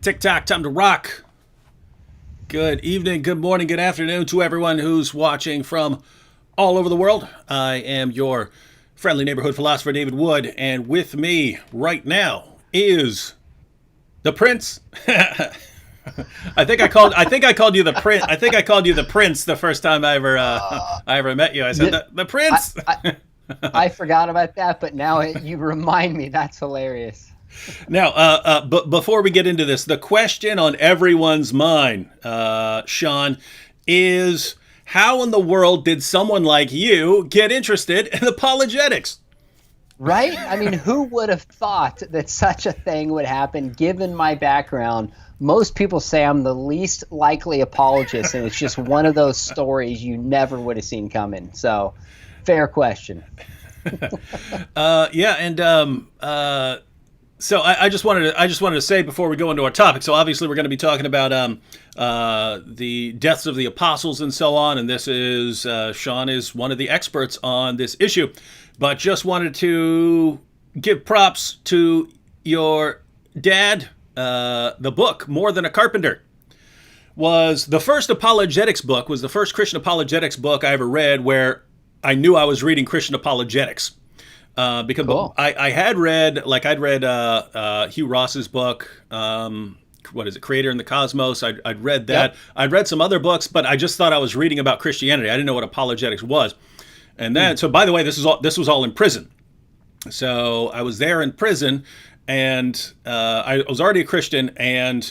TikTok, time to rock. Good evening, good morning, good afternoon to everyone who's watching from all over the world. I am your friendly neighborhood philosopher, David Wood, and with me right now is the Prince. I think I called you the Prince. I think I called you the Prince the first time I ever met you. I said the Prince. I forgot about that, but now you remind me. That's hilarious. Now, but before we get into this, the question on everyone's mind, Sean, is how in the world did someone like you get interested in apologetics? Right? I mean, who would have thought that such a thing would happen given my background? Most people say I'm the least likely apologist, and it's just one of those stories you never would have seen coming. So, fair question. Yeah, and so I just wanted to say before we go into our topic. So obviously we're going to be talking about the deaths of the apostles and so on. And this is Sean is one of the experts on this issue, but just wanted to give props to your dad. The book More Than a Carpenter was the first apologetics book. Was the first Christian apologetics book I ever read where I knew I was reading Christian apologetics. Because Cool. I'd read Hugh Ross's book, what is it, Creator in the Cosmos. I'd read that. Yep. I'd read some other books, but I just thought I was reading about Christianity. I didn't know what apologetics was. And then, so by the way, this was all in prison. So I was there in prison, and I was already a Christian, and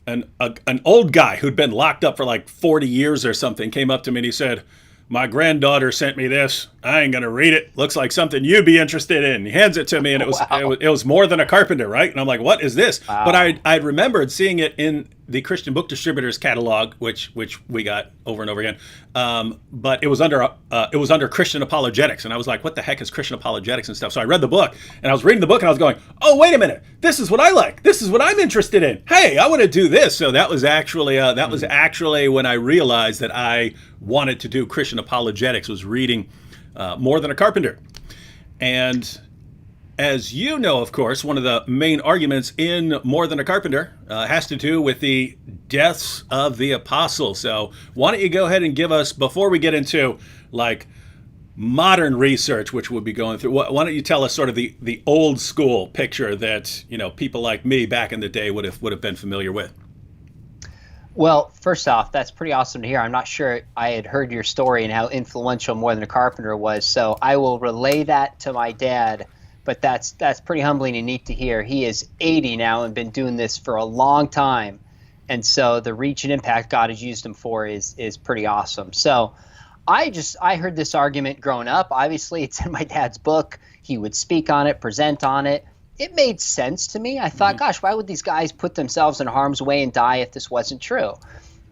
an old guy who'd been locked up for like 40 years or something came up to me and he said, "My granddaughter sent me this. I ain't gonna read it. Looks like something you'd be interested in." He hands it to me, and Wow. it was More Than a Carpenter, right? And I'm like, "What is this?" Wow. But I remembered seeing it in the Christian Book Distributors catalog, which we got over and over again. But it was under Christian apologetics, and I was like, "What the heck is Christian apologetics and stuff?" So I read the book, and I was reading the book, and I was going, "Oh, wait a minute! This is what I like. This is what I'm interested in. Hey, I want to do this." So that was actually when I realized that I wanted to do Christian apologetics. Was reading More Than a Carpenter, and as you know, of course, one of the main arguments in More Than a Carpenter has to do with the deaths of the apostles. So why don't you go ahead and give us, before we get into like modern research, which we'll be going through, why don't you tell us sort of the old school picture that, people like me back in the day would have been familiar with? Well, first off, that's pretty awesome to hear. I'm not sure I had heard your story and how influential More Than a Carpenter was, so I will relay that to my dad. But that's pretty humbling and neat to hear. He is 80 now and been doing this for a long time, and so the reach and impact God has used him for is pretty awesome. So I heard this argument growing up. Obviously, it's in my dad's book. He would speak on it, present on it. It made sense to me. I thought, gosh, why would these guys put themselves in harm's way and die if this wasn't true?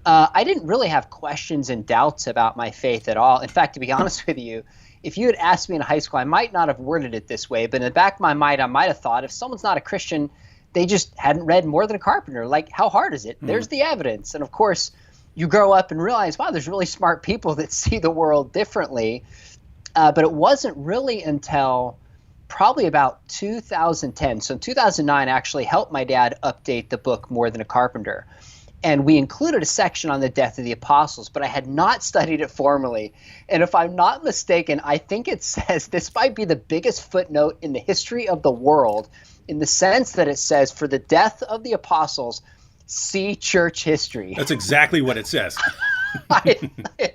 I didn't really have questions and doubts about my faith at all. In fact, to be honest with you, if you had asked me in high school, I might not have worded it this way, but in the back of my mind, I might have thought if someone's not a Christian, they just hadn't read More Than a Carpenter. Like, how hard is it? There's the evidence. And of course, you grow up and realize, wow, there's really smart people that see the world differently. But it wasn't really until probably about 2010. So in 2009, I actually helped my dad update the book More Than a Carpenter. And we included a section on the death of the apostles, but I had not studied it formally. And if I'm not mistaken, I think it says this might be the biggest footnote in the history of the world, in the sense that it says, for the death of the apostles, see church history. That's exactly what it says. I, I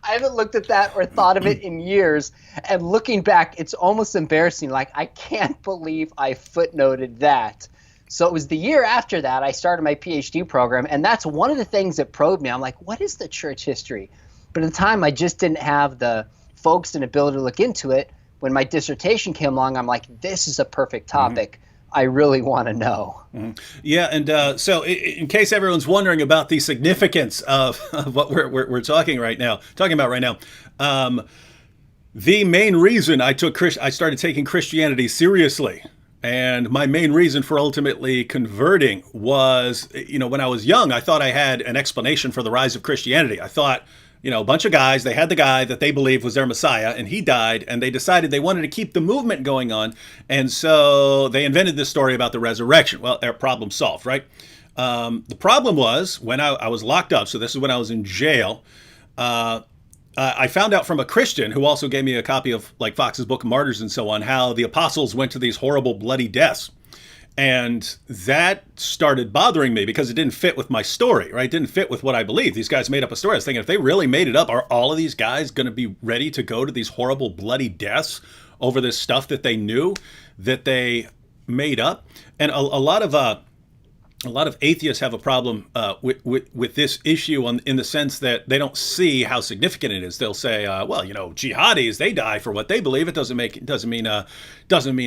haven't looked at that or thought of it in years. And looking back, it's almost embarrassing. Like, I can't believe I footnoted that. So it was the year after that I started my PhD program, and that's one of the things that probed me. I'm like, what is the church history? But at the time, I just didn't have the focus and ability to look into it. When my dissertation came along, I'm like, this is a perfect topic. I really want to know. Yeah, and so in case everyone's wondering about the significance of what we're talking about right now, the main reason I started taking Christianity seriously. And my main reason for ultimately converting was, when I was young, I thought I had an explanation for the rise of Christianity. I thought, a bunch of guys, they had the guy that they believed was their Messiah, and he died, and they decided they wanted to keep the movement going on. And so they invented this story about the resurrection. Well, their problem solved, right? The problem was when I was locked up. So this is when I was in jail. I found out from a Christian who also gave me a copy of like Fox's Book of Martyrs and so on, how the apostles went to these horrible bloody deaths. And that started bothering me because it didn't fit with my story, right? It didn't fit with what I believe. These guys made up a story. I was thinking, if they really made it up, are all of these guys going to be ready to go to these horrible bloody deaths over this stuff that they knew that they made up? And a lot of atheists have a problem with this issue in the sense that they don't see how significant it is. They'll say, well, jihadis, they die for what they believe. It doesn't mean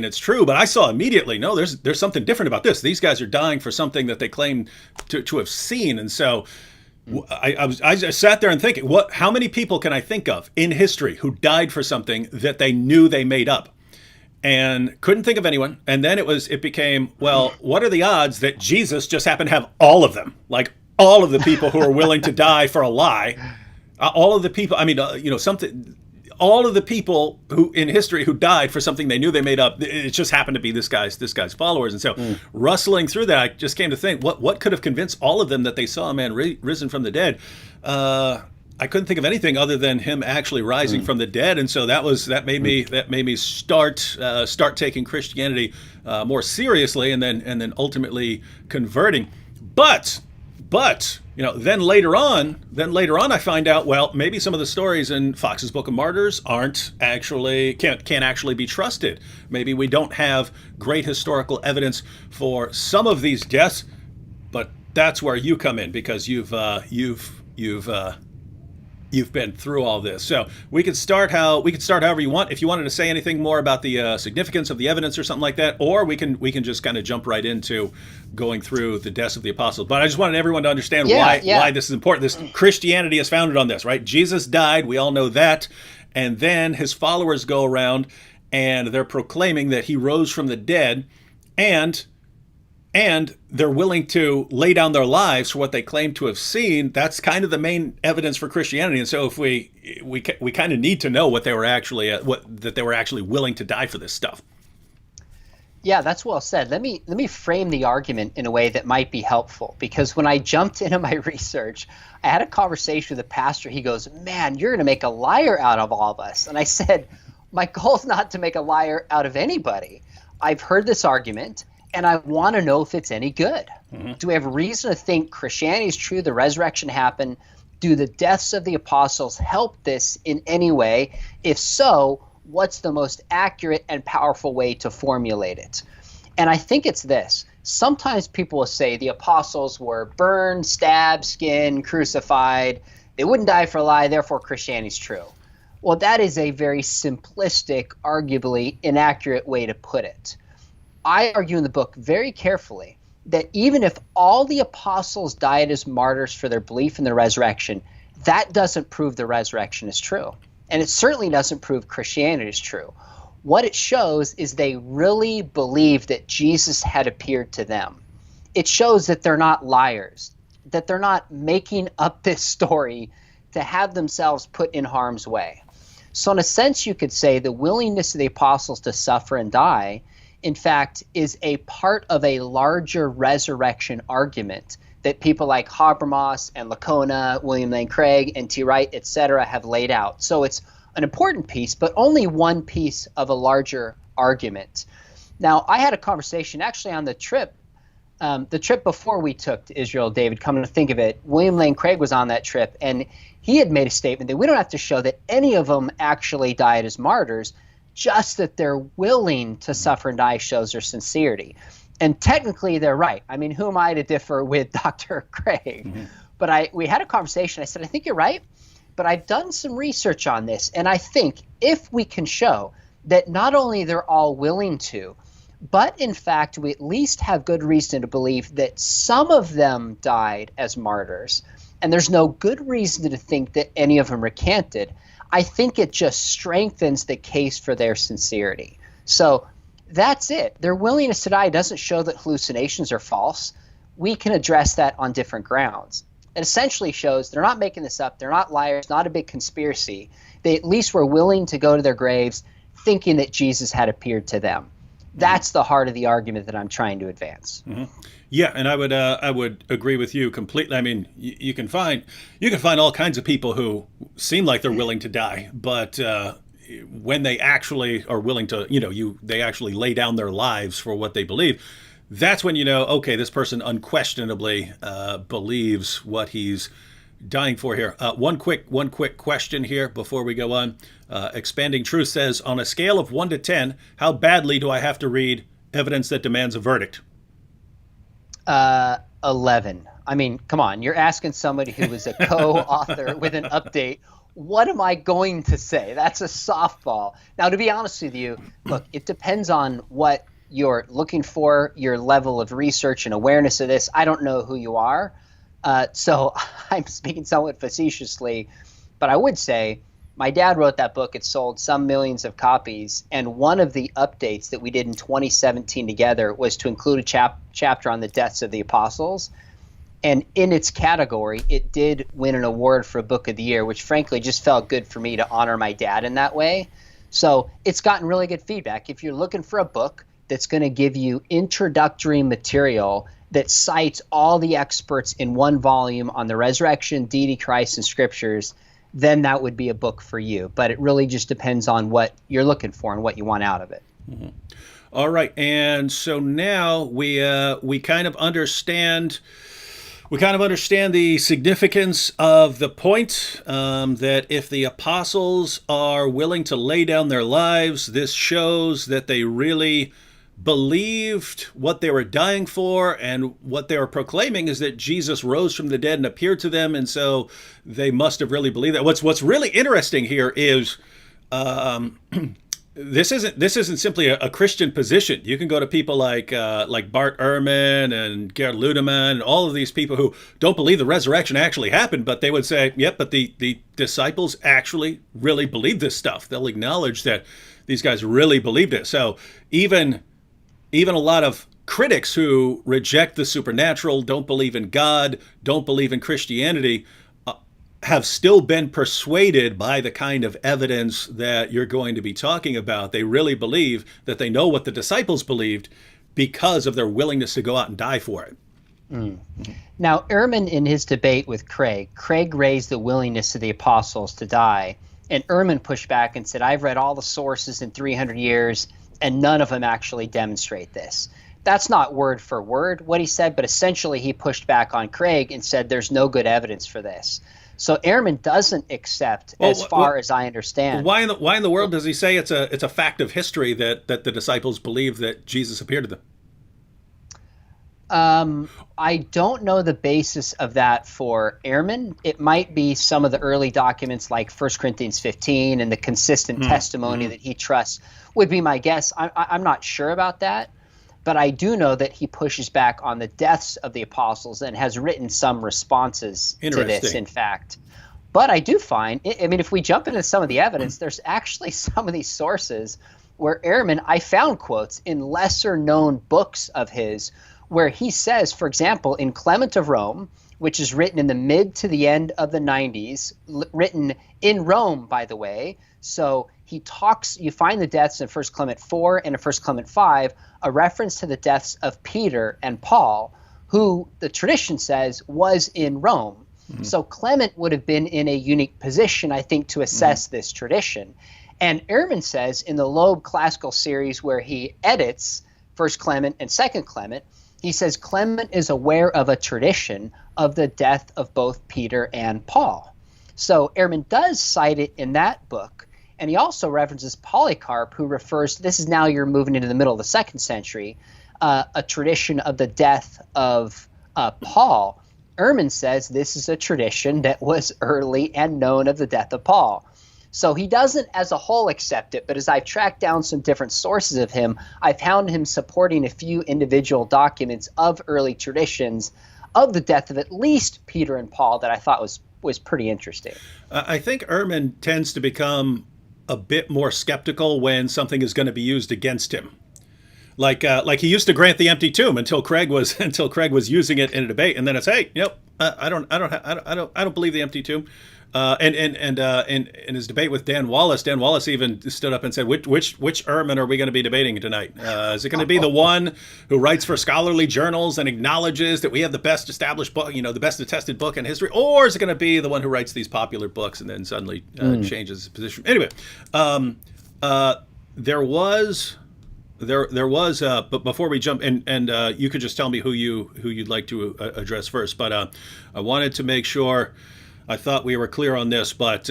it's true. But I saw immediately, no, there's something different about this. These guys are dying for something that they claim to have seen. And so I just sat there and thinking, how many people can I think of in history who died for something that they knew they made up? And couldn't think of anyone. And then it became, well, what are the odds that Jesus just happened to have all of them? Like all of the people who are willing to die for a lie, all of the people, all of the people who in history who died for something they knew they made up, it just happened to be this guy's followers. And so rustling through that, I just came to think, what could have convinced all of them that they saw a man risen from the dead? I couldn't think of anything other than him actually rising from the dead, and so that made me start taking Christianity more seriously, and then ultimately converting. But then later on, I find out, well, maybe some of the stories in Fox's Book of Martyrs can't actually be trusted. Maybe we don't have great historical evidence for some of these deaths, but that's where you come in because you've been through all this. So we could start however you want. If you wanted to say anything more about the significance of the evidence or something like that, or we can just kind of jump right into going through the deaths of the apostles. But I just wanted everyone to understand why this is important. This Christianity is founded on this, right? Jesus died, we all know that, and then his followers go around and they're proclaiming that he rose from the dead, and they're willing to lay down their lives for what they claim to have seen. That's kind of the main evidence for Christianity. And so if we kind of need to know what they were actually willing to die for this stuff. Yeah, that's well said. Let me frame the argument in a way that might be helpful, because when I jumped into my research, I had a conversation with a pastor. He goes, "Man, you're going to make a liar out of all of us." And I said, "My goal is not to make a liar out of anybody. I've heard this argument, and I want to know if it's any good. Do we have reason to think Christianity is true, the resurrection happened? Do the deaths of the apostles help this in any way? If so, what's the most accurate and powerful way to formulate it?" And I think it's this. Sometimes people will say the apostles were burned, stabbed, skinned, crucified. They wouldn't die for a lie, therefore Christianity is true. Well, that is a very simplistic, arguably inaccurate way to put it. I argue in the book very carefully that even if all the apostles died as martyrs for their belief in the resurrection, that doesn't prove the resurrection is true. And it certainly doesn't prove Christianity is true. What it shows is they really believe that Jesus had appeared to them. It shows that they're not liars, that they're not making up this story to have themselves put in harm's way. So in a sense, you could say the willingness of the apostles to suffer and die, in fact, is a part of a larger resurrection argument that people like Habermas and Lacona, William Lane Craig, and T. Wright, etc., have laid out. So it's an important piece, but only one piece of a larger argument. Now, I had a conversation actually on the trip before we took to Israel, David, coming to think of it. William Lane Craig was on that trip, and he had made a statement that we don't have to show that any of them actually died as martyrs, just that they're willing to suffer and die shows their sincerity. And technically, they're right. I mean, who am I to differ with Dr. Craig? Mm-hmm. But we had a conversation. I said, I think you're right, but I've done some research on this, and I think if we can show that not only they're all willing to, but in fact, we at least have good reason to believe that some of them died as martyrs, and there's no good reason to think that any of them recanted, I think it just strengthens the case for their sincerity. So that's it. Their willingness to die doesn't show that hallucinations are false. We can address that on different grounds. It essentially shows they're not making this up. They're not liars, not a big conspiracy. They at least were willing to go to their graves thinking that Jesus had appeared to them. That's the heart of the argument that I'm trying to advance. Mm-hmm. Yeah, and I would agree with you completely. I mean, you can find all kinds of people who seem like they're willing to die, but when they actually are willing to, they actually lay down their lives for what they believe. That's when you know, okay, this person unquestionably believes what he's dying for here. One quick question here before we go on. Expanding Truth says, on a scale of 1 to 10, how badly do I have to read evidence that demands a verdict? 11. I mean, come on, you're asking somebody who was a co-author with an update. What am I going to say? That's a softball. Now, to be honest with you, look, it depends on what you're looking for, your level of research and awareness of this. I don't know who you are, so I'm speaking somewhat facetiously, but I would say my dad wrote that book. It sold some millions of copies, and one of the updates that we did in 2017 together was to include a chapter on the deaths of the apostles. And in its category, it did win an award for Book of the Year, which frankly just felt good for me to honor my dad in that way. So it's gotten really good feedback. If you're looking for a book that's going to give you introductory material that cites all the experts in one volume on the resurrection, deity, Christ, and scriptures, then that would be a book for you. But it really just depends on what you're looking for and what you want out of it. Mm-hmm. All right, and so now we kind of understand the significance of the point that if the apostles are willing to lay down their lives, this shows that they really believed what they were dying for, and what they were proclaiming is that Jesus rose from the dead and appeared to them, and so they must have really believed that. What's really interesting here is this isn't simply a Christian position. You can go to people like Bart Ehrman and Gerd Ludemann and all of these people who don't believe the resurrection actually happened, but they would say, yep, but the disciples actually really believed this stuff. They'll acknowledge that these guys really believed it. So even a lot of critics who reject the supernatural, don't believe in God, don't believe in Christianity, have still been persuaded by the kind of evidence that you're going to be talking about. They really believe that they know what the disciples believed because of their willingness to go out and die for it. Mm-hmm. Now, Ehrman, in his debate with Craig raised the willingness of the apostles to die, and Ehrman pushed back and said, I've read all the sources in 300 years, and none of them actually demonstrate this. That's not word for word what he said, but essentially he pushed back on Craig and said there's no good evidence for this. So Ehrman doesn't accept, as far as I understand. Why in the world does he say it's a fact of history that the disciples believe that Jesus appeared to them? I don't know the basis of that for Ehrman. It might be some of the early documents like 1 Corinthians 15 and the consistent testimony that he trusts would be my guess. I'm not sure about that, but I do know that he pushes back on the deaths of the apostles and has written some responses to this, in fact. But I do find, I mean, if we jump into some of the evidence, there's actually some of these sources where Ehrman, I found quotes in lesser known books of his where he says, for example, in Clement of Rome, which is written in the mid to the end of the 90s, written in Rome, by the way. So he talks, you find the deaths in 1 Clement 4 and in 1 Clement 5, a reference to the deaths of Peter and Paul, who the tradition says was in Rome. Mm-hmm. So Clement would have been in a unique position, I think, to assess this tradition. And Ehrman says in the Loeb Classical series where he edits 1 Clement and 2 Clement, he says Clement is aware of a tradition of the death of both Peter and Paul. So Ehrman does cite it in that book. And he also references Polycarp, who refers to, this is now you're moving into the middle of the 2nd century, a tradition of the death of Paul. Ehrman says this is a tradition that was early and known of the death of Paul. So he doesn't as a whole accept it, but as I've tracked down some different sources of him, I found him supporting a few individual documents of early traditions of the death of at least Peter and Paul that I thought was pretty interesting. I think Ehrman tends to become a bit more skeptical when something is going to be used against him. Like he used to grant the empty tomb until Craig was using it in a debate, and then it's, hey, I don't believe the empty tomb. In his debate with Dan Wallace even stood up and said, which Ehrman are we going to be debating tonight? Is it going to be the one who writes for scholarly journals and acknowledges that we have the best established book, the best attested book in history, or is it going to be the one who writes these popular books and then suddenly changes his position? Anyway, there was. But before we jump in, and you could just tell me who you'd like to address first. But I wanted to make sure. I thought we were clear on this, but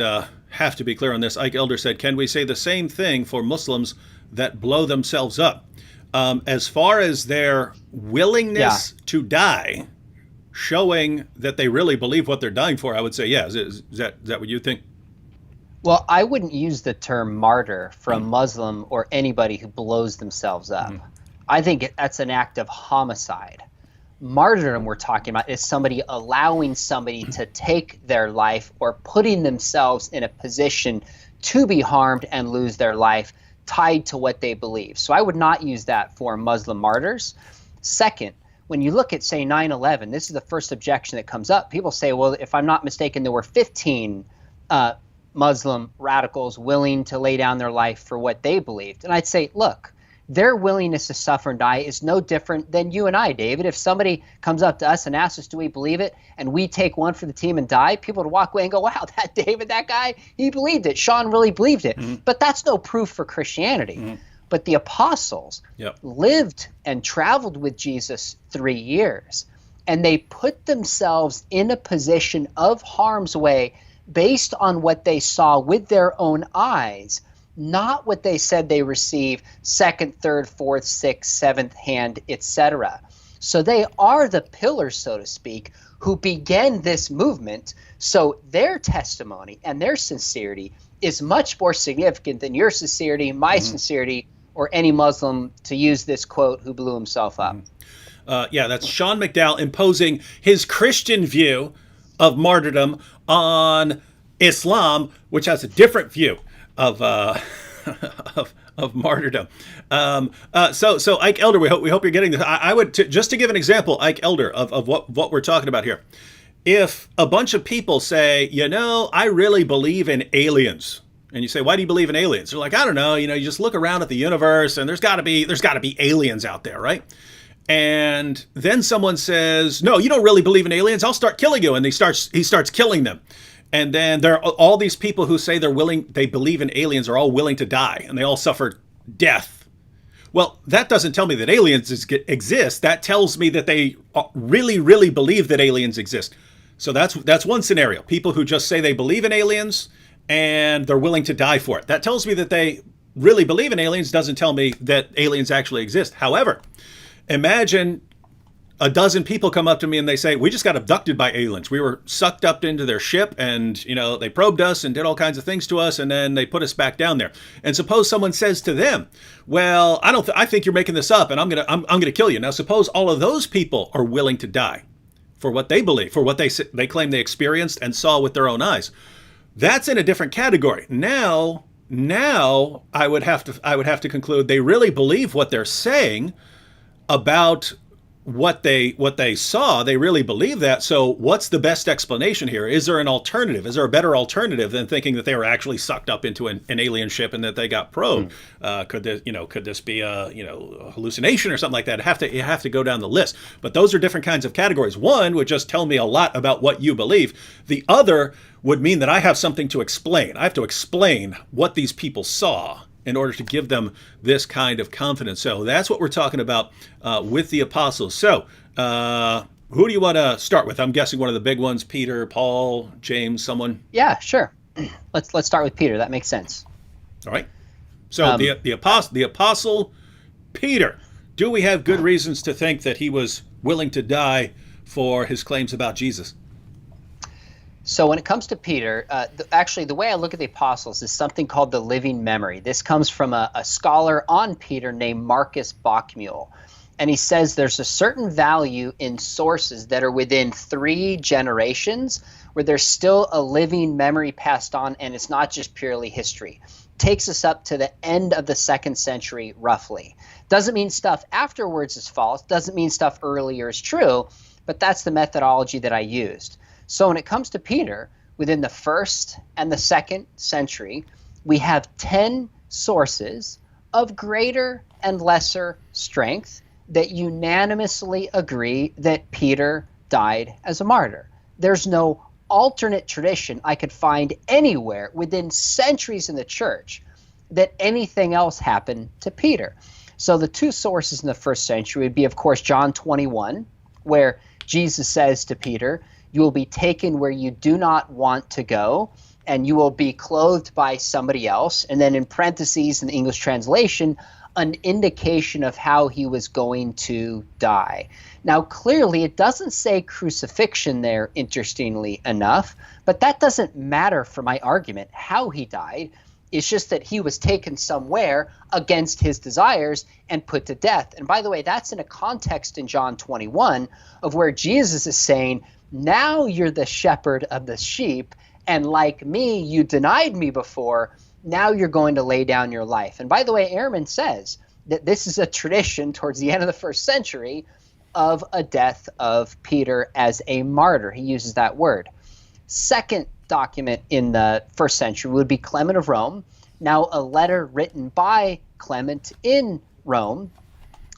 have to be clear on this. Ike Elder said, "Can we say the same thing for Muslims that blow themselves up, as far as their willingness to die, showing that they really believe what they're dying for?" I would say, yeah. Is that what you think? Well, I wouldn't use the term martyr for a Muslim or anybody who blows themselves up. I think that's an act of homicide. Martyrdom we're talking about is somebody allowing somebody to take their life or putting themselves in a position to be harmed and lose their life tied to what they believe. So I would not use that for Muslim martyrs. Second, when you look at, say, 9/11, this is the first objection that comes up. People say, well, if I'm not mistaken, there were 15 Muslim radicals willing to lay down their life for what they believed. And I'd say, look, their willingness to suffer and die is no different than you and I, David. If somebody comes up to us and asks us, do we believe it? And we take one for the team and die, people would walk away and go, wow, that David, that guy, he believed it. Sean really believed it. But that's no proof for Christianity. But the apostles lived and traveled with Jesus 3 years, and they put themselves in a position of harm's way based on what they saw with their own eyes, not what they said they received second, third, fourth, sixth, seventh hand, etc. So they are the pillars, so to speak, who began this movement. So their testimony and their sincerity is much more significant than your sincerity, my sincerity, or any Muslim, to use this quote, who blew himself up. That's Sean McDowell imposing his Christian view of martyrdom on Islam, which has a different view of martyrdom. So Ike Elder, we hope you're getting this. I would just to give an example, Ike Elder, of what we're talking about here. If a bunch of people say, I really believe in aliens, and you say, why do you believe in aliens? They're like, I don't know. You just look around at the universe, and there's got to be aliens out there, right? And then someone says, no, you don't really believe in aliens. I'll start killing you, and he starts killing them. And then there are all these people who say they believe in aliens are all willing to die, and they all suffer death. Well, that doesn't tell me that aliens exist. That tells me that they really, really believe that aliens exist. So that's one scenario. People who just say they believe in aliens and they're willing to die for it. That tells me that they really believe in aliens, doesn't tell me that aliens actually exist. However, imagine a dozen people come up to me and they say, we just got abducted by aliens. We were sucked up into their ship and, they probed us and did all kinds of things to us, and then they put us back down there. And suppose someone says to them, well, I think you're making this up, and I'm going to kill you. Now, suppose all of those people are willing to die for what they believe, for what they claim they experienced and saw with their own eyes. That's in a different category. Now I would have to conclude they really believe what they're saying about what they saw. They really believe that. So what's the best explanation here? Is there an alternative? Is there a better alternative than thinking that they were actually sucked up into an alien ship and that they got probed? Could this be a hallucination or something like that? You have to go down the list. But those are different kinds of categories. One would just tell me a lot about what you believe. The other would mean that I have something to explain. I have to explain what these people saw in order to give them this kind of confidence. So that's what we're talking about with the apostles. So who do you want to start with? I'm guessing one of the big ones, Peter, Paul, James, someone. Yeah, sure. Let's start with Peter. That makes sense. All right. So the apostle Peter, do we have good reasons to think that he was willing to die for his claims about Jesus? So when it comes to Peter, actually the way I look at the apostles is something called the living memory. This comes from a scholar on Peter named Marcus Bockmuehl. And he says there's a certain value in sources that are within 3 generations where there's still a living memory passed on, and it's not just purely history. Takes us up to the end of the 2nd century, roughly. Doesn't mean stuff afterwards is false, doesn't mean stuff earlier is true, but that's the methodology that I used. So when it comes to Peter, within the first and the second century, we have 10 sources of greater and lesser strength that unanimously agree that Peter died as a martyr. There's no alternate tradition I could find anywhere within centuries in the church that anything else happened to Peter. So the two sources in the first century would be, of course, John 21, where Jesus says to Peter, "You will be taken where you do not want to go, and you will be clothed by somebody else." And then in parentheses in the English translation, an indication of how he was going to die. Now, clearly, it doesn't say crucifixion there, interestingly enough, but that doesn't matter for my argument, how he died. It's just that he was taken somewhere against his desires and put to death. And by the way, that's in a context in John 21 of where Jesus is saying, now you're the shepherd of the sheep, and like me, you denied me before, now you're going to lay down your life. And by the way, Ehrman says that this is a tradition towards the end of the first century of a death of Peter as a martyr. He uses that word. Second document in the first century would be Clement of Rome, now a letter written by Clement in Rome.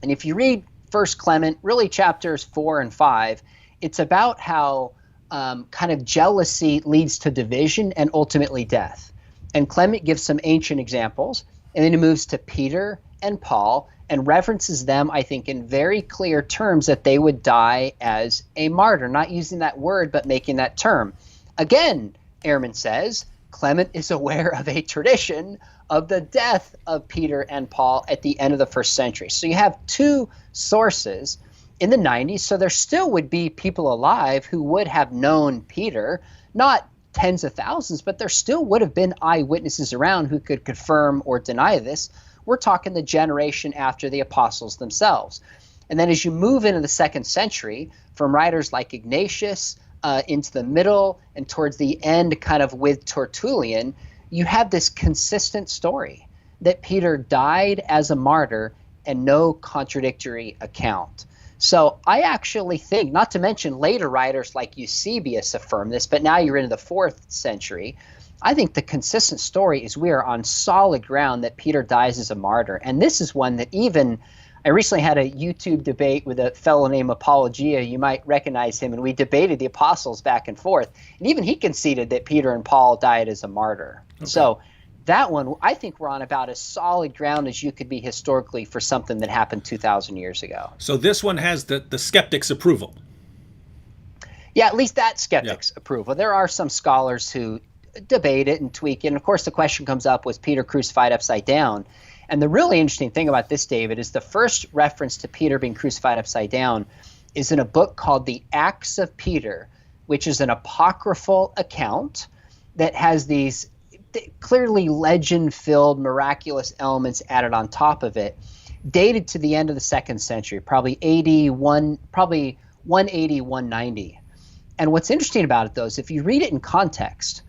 And if you read First Clement, really chapters 4 and 5, it's about how kind of jealousy leads to division and ultimately death. And Clement gives some ancient examples, and then he moves to Peter and Paul and references them, I think, in very clear terms that they would die as a martyr, not using that word, but making that term. Again, Ehrman says, Clement is aware of a tradition of the death of Peter and Paul at the end of the first century. So you have two sources in the 90s, so there still would be people alive who would have known Peter, not tens of thousands, but there still would have been eyewitnesses around who could confirm or deny this. We're talking the generation after the apostles themselves. And then as you move into the second century, from writers like Ignatius into the middle and towards the end kind of with Tertullian, you have this consistent story that Peter died as a martyr and no contradictory account. So I actually think, not to mention later writers like Eusebius affirm this, but now you're into the 4th century, I think the consistent story is we are on solid ground that Peter dies as a martyr. And this is one that even, I recently had a YouTube debate with a fellow named Apologia. You might recognize him, and we debated the apostles back and forth. And even he conceded that Peter and Paul died as a martyr. Okay. So that one, I think we're on about as solid ground as you could be historically for something that happened 2,000 years ago. So this one has the skeptics' approval. Yeah, at least that skeptics' approval. There are some scholars who debate it and tweak it. And of course, the question comes up, was Peter crucified upside down? And the really interesting thing about this, David, is the first reference to Peter being crucified upside down is in a book called The Acts of Peter, which is an apocryphal account that has these clearly legend-filled miraculous elements added on top of it, dated to the end of the 2nd century, probably 180, 190. And what's interesting about it, though, is if you read it in context,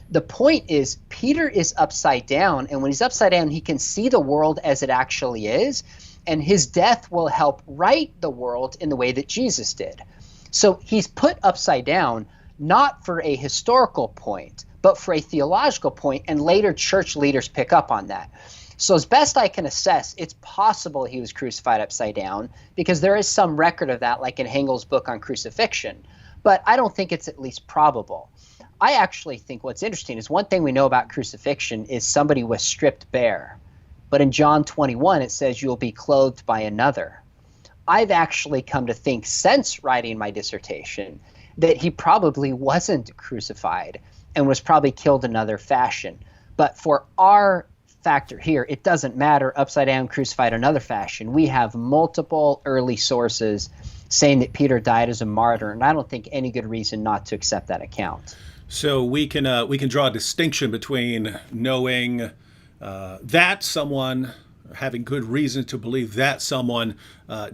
the point is Peter is upside down, and when he's upside down, he can see the world as it actually is, and his death will help right the world in the way that Jesus did. So he's put upside down not for a historical point, but for a theological point, and later church leaders pick up on that. So as best I can assess, it's possible he was crucified upside down, because there is some record of that, like in Hengel's book on crucifixion, but I don't think it's at least probable. I actually think what's interesting is one thing we know about crucifixion is somebody was stripped bare. But in John 21, it says you'll be clothed by another. I've actually come to think since writing my dissertation that he probably wasn't crucified and was probably killed another fashion. But for our factor here, it doesn't matter upside down, crucified another fashion. We have multiple early sources saying that Peter died as a martyr, and I don't think any good reason not to accept that account. So we can draw a distinction between knowing that someone, having good reason to believe that someone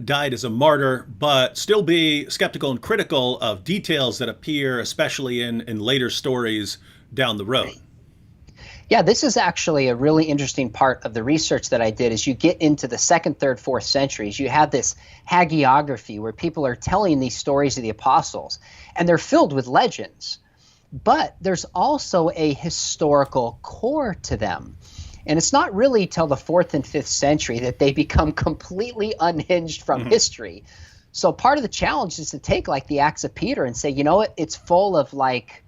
died as a martyr, but still be skeptical and critical of details that appear, especially in later stories down the road. Yeah, this is actually a really interesting part of the research that I did. As you get into the 2nd, 3rd, 4th centuries, you have this hagiography where people are telling these stories of the apostles, and they're filled with legends. but there's also a historical core to them. And it's not really till the 4th and 5th century that they become completely unhinged from history. So part of the challenge is to take like the Acts of Peter and say, you know what, it's full of like,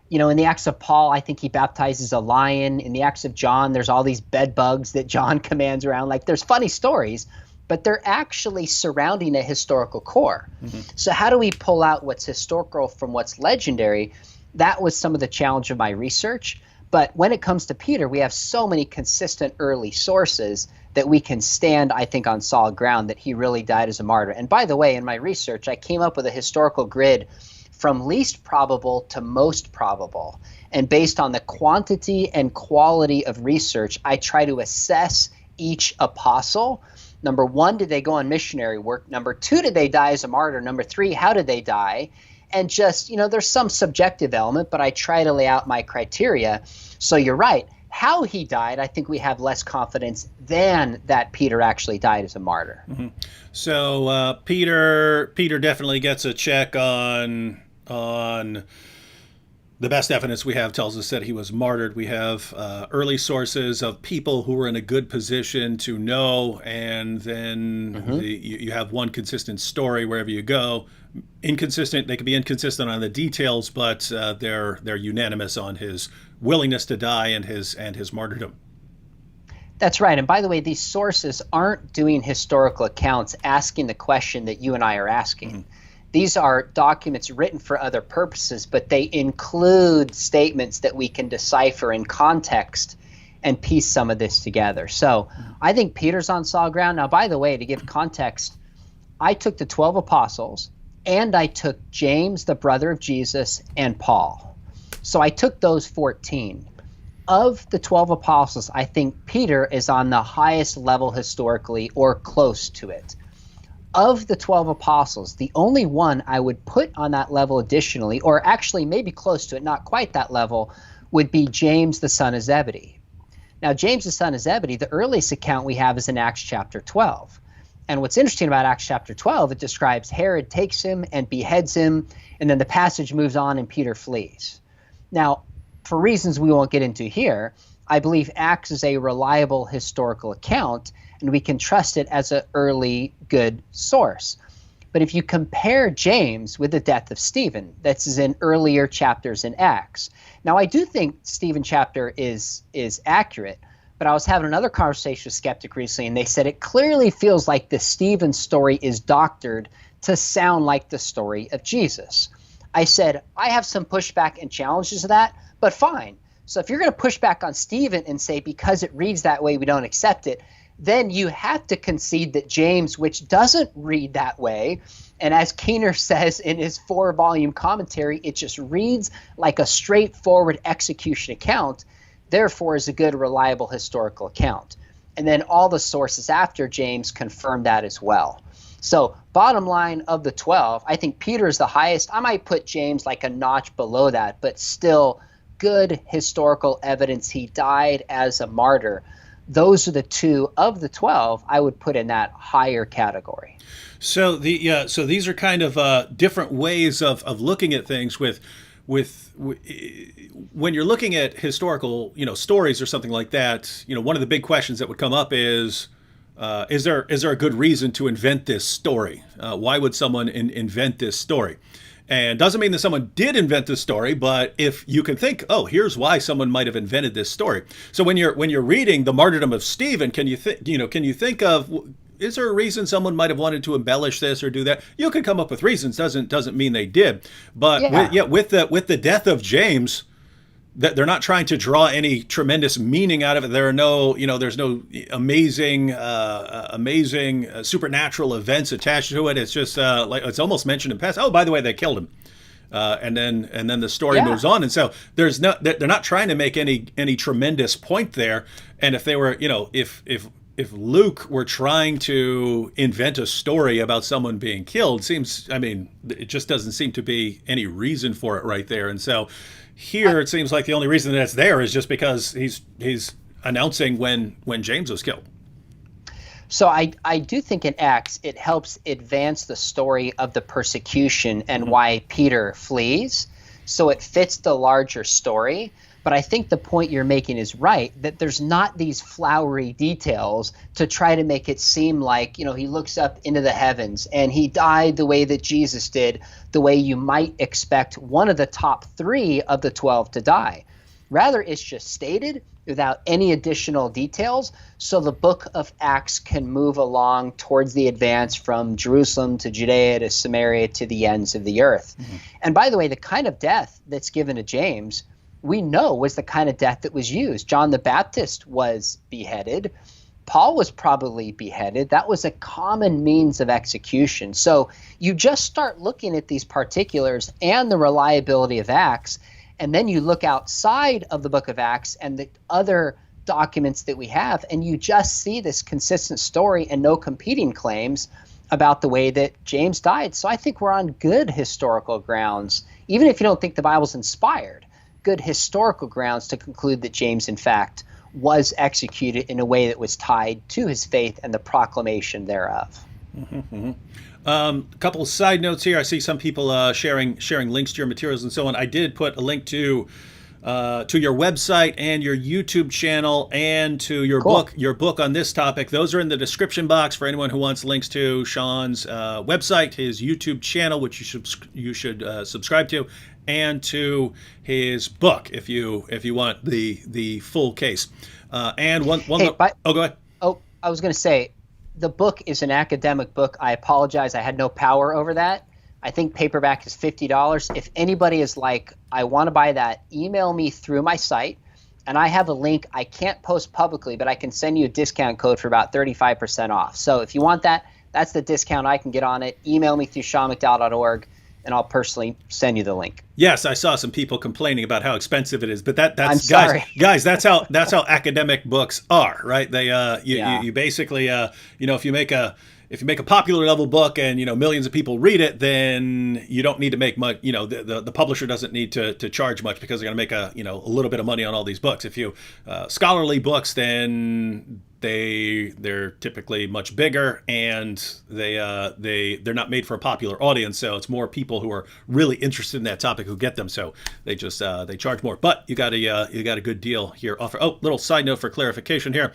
you know, in the Acts of Paul, I think he baptizes a lion. In the Acts of John, there's all these bed bugs that John commands around. Like there's funny stories, but they're actually surrounding a historical core. So how do we pull out what's historical from what's legendary? That was some of the challenge of my research. But when it comes to Peter, we have so many consistent early sources that we can stand, I think, on solid ground that he really died as a martyr. And by the way, in my research, I came up with a historical grid from least probable to most probable. And based on the quantity and quality of research, I try to assess each apostle. Number one, did they go on missionary work? Number two, did they die as a martyr? Number three, how did they die? And just, you know, there's some subjective element, but I try to lay out my criteria. So you're right. How he died, I think we have less confidence than that Peter actually died as a martyr. So Peter definitely gets a check on the best evidence we have tells us that he was martyred. We have early sources of people who were in a good position to know, and then you have one consistent story wherever you go. Inconsistent, they could be inconsistent on the details, but they're unanimous on his willingness to die and his martyrdom. That's right. And by the way, these sources aren't doing historical accounts asking the question that you and I are asking. These are documents written for other purposes, but they include statements that we can decipher in context and piece some of this together. So I think Peter's on solid ground. Now, by the way, to give context, I took the 12 apostles and I took James, the brother of Jesus, and Paul. So I took those 14. Of the 12 apostles, I think Peter is on the highest level historically or close to it. Of the 12 apostles, the only one I would put on that level additionally, or actually maybe close to it, not quite that level, would be James, the son of Zebedee. Now, James, the son of Zebedee, the earliest account we have is in Acts chapter 12. And what's interesting about Acts chapter 12, it describes Herod takes him and beheads him, and then the passage moves on and Peter flees. Now, for reasons we won't get into here, I believe Acts is a reliable historical account, and we can trust it as an early good source. But if you compare James with the death of Stephen, that's in earlier chapters in Acts. Now, I do think Stephen chapter is accurate, but I was having another conversation with Skeptic recently, and they said it clearly feels like the Stephen story is doctored to sound like the story of Jesus. I said, I have some pushback and challenges to that, but fine. So if you're going to push back on Stephen and say because it reads that way we don't accept it, then you have to concede that James, which doesn't read that way, and as Keener says in his 4-volume commentary, it just reads like a straightforward execution account, therefore is a good, reliable historical account. And then all the sources after James confirm that as well. So bottom line of the 12, I think Peter is the highest. I might put James like a notch below that, but still good historical evidence he died as a martyr. Those are the two of the 12 I would put in that higher category. So these are kind of different ways of looking at things with when you're looking at historical, stories or something like that, one of the big questions that would come up is there a good reason to invent this story? Why would someone invent this story? And doesn't mean that someone did invent this story, but if you can think, oh, here's why someone might have invented this story. So when you're reading the martyrdom of Stephen, can you think of, is there a reason someone might have wanted to embellish this or do that? You can come up with reasons. Doesn't mean they did. But with the death of James, that they're not trying to draw any tremendous meaning out of it. There are no, there's no amazing supernatural events attached to it. It's just like it's almost mentioned in past. Oh, by the way, they killed him, and then the story moves on. And so they're not trying to make any tremendous point there. And if they were, if Luke were trying to invent a story about someone being killed, it just doesn't seem to be any reason for it right there. And so here it seems like the only reason that it's there is just because he's announcing when James was killed. So I do think in Acts it helps advance the story of the persecution and why Peter flees. so it fits the larger story. But I think the point you're making is right, that there's not these flowery details to try to make it seem like, he looks up into the heavens and he died the way that Jesus did, the way you might expect one of the top 3 of the 12 to die. Rather, it's just stated without any additional details, so the book of Acts can move along towards the advance from Jerusalem to Judea to Samaria to the ends of the earth. Mm-hmm. And by the way, the kind of death that's given to James, we know was the kind of death that was used. John the Baptist was beheaded. Paul was probably beheaded. That was a common means of execution. So you just start looking at these particulars and the reliability of Acts, and then you look outside of the book of Acts and the other documents that we have, and you just see this consistent story and no competing claims about the way that James died. So I think we're on good historical grounds, even if you don't think the Bible's inspired, good historical grounds to conclude that James, in fact, was executed in a way that was tied to his faith and the proclamation thereof. Mm-hmm, mm-hmm. A couple of side notes here. I see some people sharing links to your materials and so on. I did put a link to your website and your YouTube channel and to your book on this topic. Those are in the description box for anyone who wants links to Sean's website, his YouTube channel, which you should subscribe to, and to his book if you want the full case. And go ahead. Oh, I was going to say, the book is an academic book. I apologize. I had no power over that. I think paperback is $50. If anybody is like, I want to buy that, email me through my site, and I have a link. I can't post publicly, but I can send you a discount code for about 35% off. So if you want that, that's the discount I can get on it. Email me through seanmcdowell.org, and I'll personally send you the link. Yes, I saw some people complaining about how expensive it is, but that's I'm sorry. guys. That's how academic books are, right? They you basically if you make a popular level book and millions of people read it, then you don't need to make much. The publisher doesn't need to charge much because they're going to make a little bit of money on all these books. If you scholarly books, then they're typically much bigger, and they're not made for a popular audience, so it's more people who are really interested in that topic who get them. So they just they charge more. But you got a good deal here. Little side note for clarification here.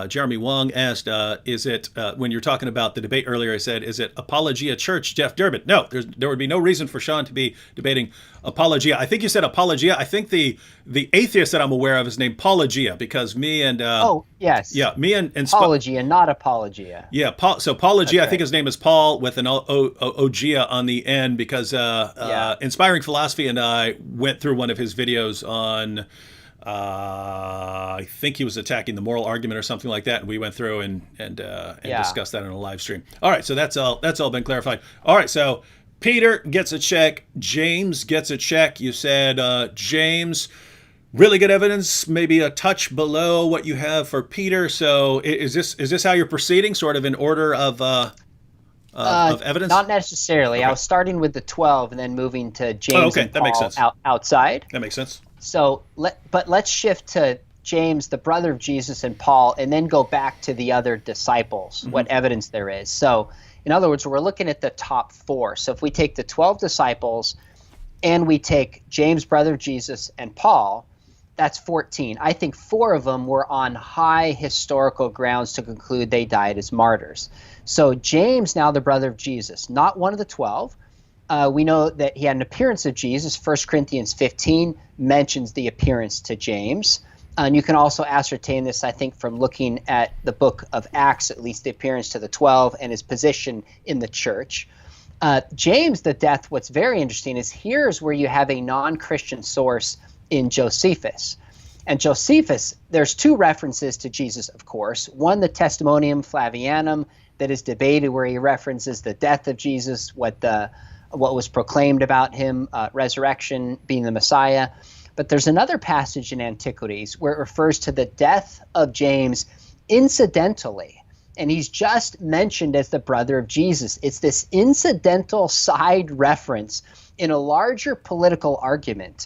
Jeremy Wong asked, is it when you're talking about the debate earlier? I said, is it Apologia Church, Jeff Durbin? No, there would be no reason for Sean to be debating Apologia. I think you said Apologia. I think the atheist that I'm aware of is named Paulogia, because me and me and Apologia, not Apologia. Yeah, so Paulogia, I think his name is Paul with an Ogia on the end, because Inspiring Philosophy and I went through one of his videos on I think he was attacking the moral argument or something like that, and we went through and discussed that in a live stream. All right, so that's all been clarified. All right, so Peter gets a check, James gets a check. You said James, really good evidence, maybe a touch below what you have for Peter. So is this how you're proceeding, sort of in order of evidence? Not necessarily. Okay. I was starting with the 12 and then moving to James and Paul. That makes sense. Outside. That makes sense. So let's shift to James, the brother of Jesus, and Paul, and then go back to the other disciples, mm-hmm. What evidence there is. So in other words, we're looking at the top 4. So if we take the 12 disciples and we take James, brother of Jesus, and Paul, that's 14. I think 4 of them were on high historical grounds to conclude they died as martyrs. So James, now the brother of Jesus, not one of the 12. We know that he had an appearance of Jesus. 1 Corinthians 15 mentions the appearance to James. And you can also ascertain this, I think, from looking at the book of Acts, at least the appearance to the 12 and his position in the church. James, the death, what's very interesting is here's where you have a non-Christian source in Josephus. And Josephus, there's 2 references to Jesus, of course. One, the Testimonium Flavianum, that is debated, where he references the death of Jesus, what was proclaimed about him, resurrection, being the Messiah. But there's another passage in Antiquities where it refers to the death of James incidentally, and he's just mentioned as the brother of Jesus. It's this incidental side reference in a larger political argument.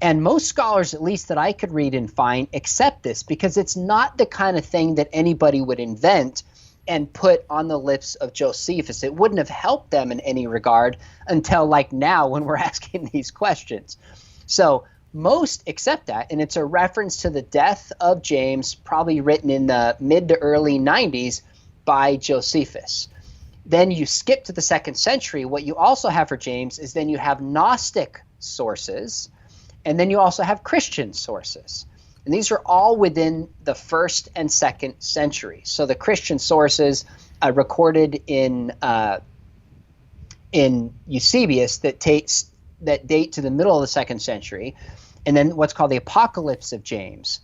And most scholars, at least that I could read and find, accept this because it's not the kind of thing that anybody would invent and put on the lips of Josephus. It wouldn't have helped them in any regard until like now when we're asking these questions. So most accept that, and it's a reference to the death of James, probably written in the mid to early 90s by Josephus. Then you skip to the 2nd century. What you also have for James is then you have Gnostic sources, and then you also have Christian sources. And these are all within the 1st and 2nd century. So the Christian sources recorded in Eusebius that date to the middle of the 2nd century, and then what's called the Apocalypse of James.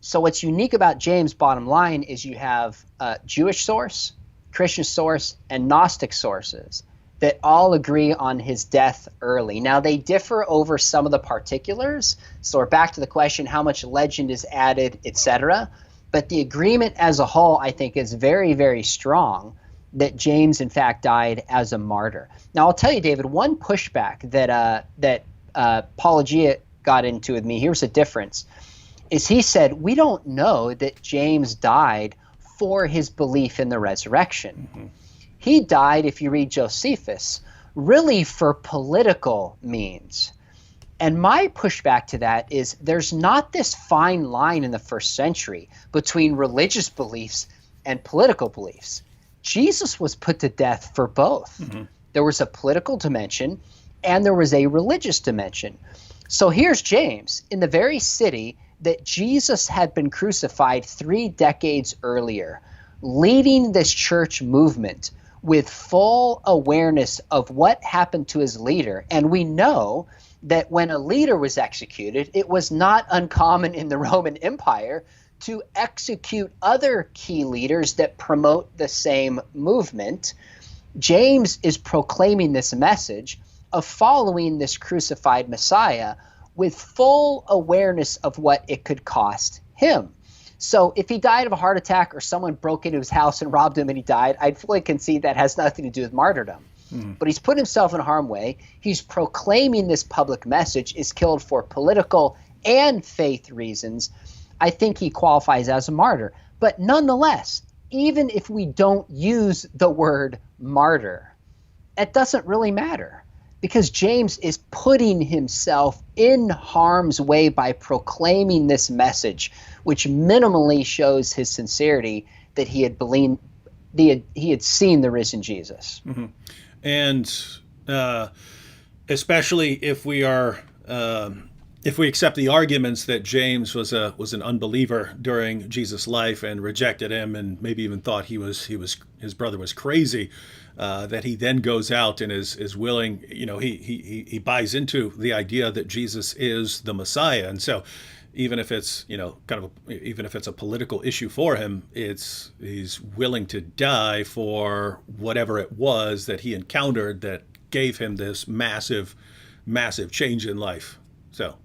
So what's unique about James, bottom line, is you have a Jewish source, Christian source, and Gnostic sources that all agree on his death early. Now, they differ over some of the particulars, so we're back to the question, how much legend is added, etc. But the agreement as a whole, I think, is very, very strong that James, in fact, died as a martyr. Now, I'll tell you, David, one pushback that Apologia got into with me, here's a difference, is he said, we don't know that James died for his belief in the resurrection. Mm-hmm. He died, if you read Josephus, really for political means. And my pushback to that is there's not this fine line in the 1st century between religious beliefs and political beliefs. Jesus was put to death for both. Mm-hmm. There was a political dimension and there was a religious dimension. So here's James in the very city that Jesus had been crucified 3 decades earlier, leading this church movement with full awareness of what happened to his leader. And we know that when a leader was executed, it was not uncommon in the Roman Empire to execute other key leaders that promote the same movement. James is proclaiming this message of following this crucified Messiah with full awareness of what it could cost him. So if he died of a heart attack or someone broke into his house and robbed him and he died, I'd fully concede that has nothing to do with martyrdom. But he's put himself in harm's way. He's proclaiming this public message, is killed for political and faith reasons. I think he qualifies as a martyr. But nonetheless, even if we don't use the word martyr, it doesn't really matter, because James is putting himself in harm's way by proclaiming this message, which minimally shows his sincerity that he had seen the risen Jesus. Mm-hmm. And especially if we accept the arguments that James was an unbeliever during Jesus' life and rejected him, and maybe even thought his brother was crazy, that he then goes out and is willing, he buys into the idea that Jesus is the Messiah, and so even if it's even if it's a political issue for him, he's willing to die for whatever it was that he encountered that gave him this massive change in life. So.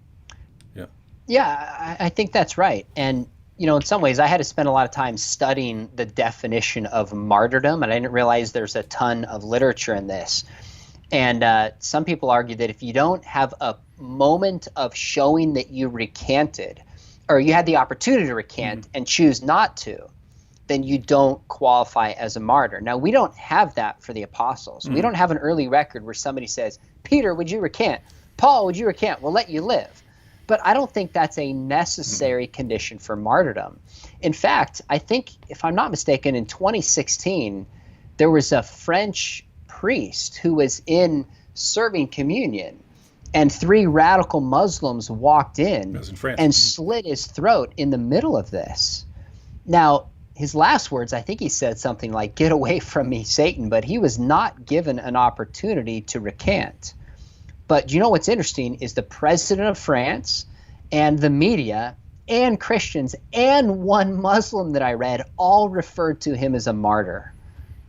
Yeah, I think that's right. And, in some ways I had to spend a lot of time studying the definition of martyrdom, and I didn't realize there's a ton of literature in this. And some people argue that if you don't have a moment of showing that you recanted, or you had the opportunity to recant and choose not to, then you don't qualify as a martyr. Now, we don't have that for the apostles. We don't have an early record where somebody says, Peter, would you recant? Paul, would you recant? We'll let you live. But I don't think that's a necessary condition for martyrdom. In fact, I think, if I'm not mistaken, in 2016, there was a French priest who was in serving communion, and 3 radical Muslims walked in and slit his throat in the middle of this. Now, his last words, I think he said something like, "Get away from me, Satan," but he was not given an opportunity to recant. But you know what's interesting is the president of France and the media and Christians and one Muslim that I read all referred to him as a martyr.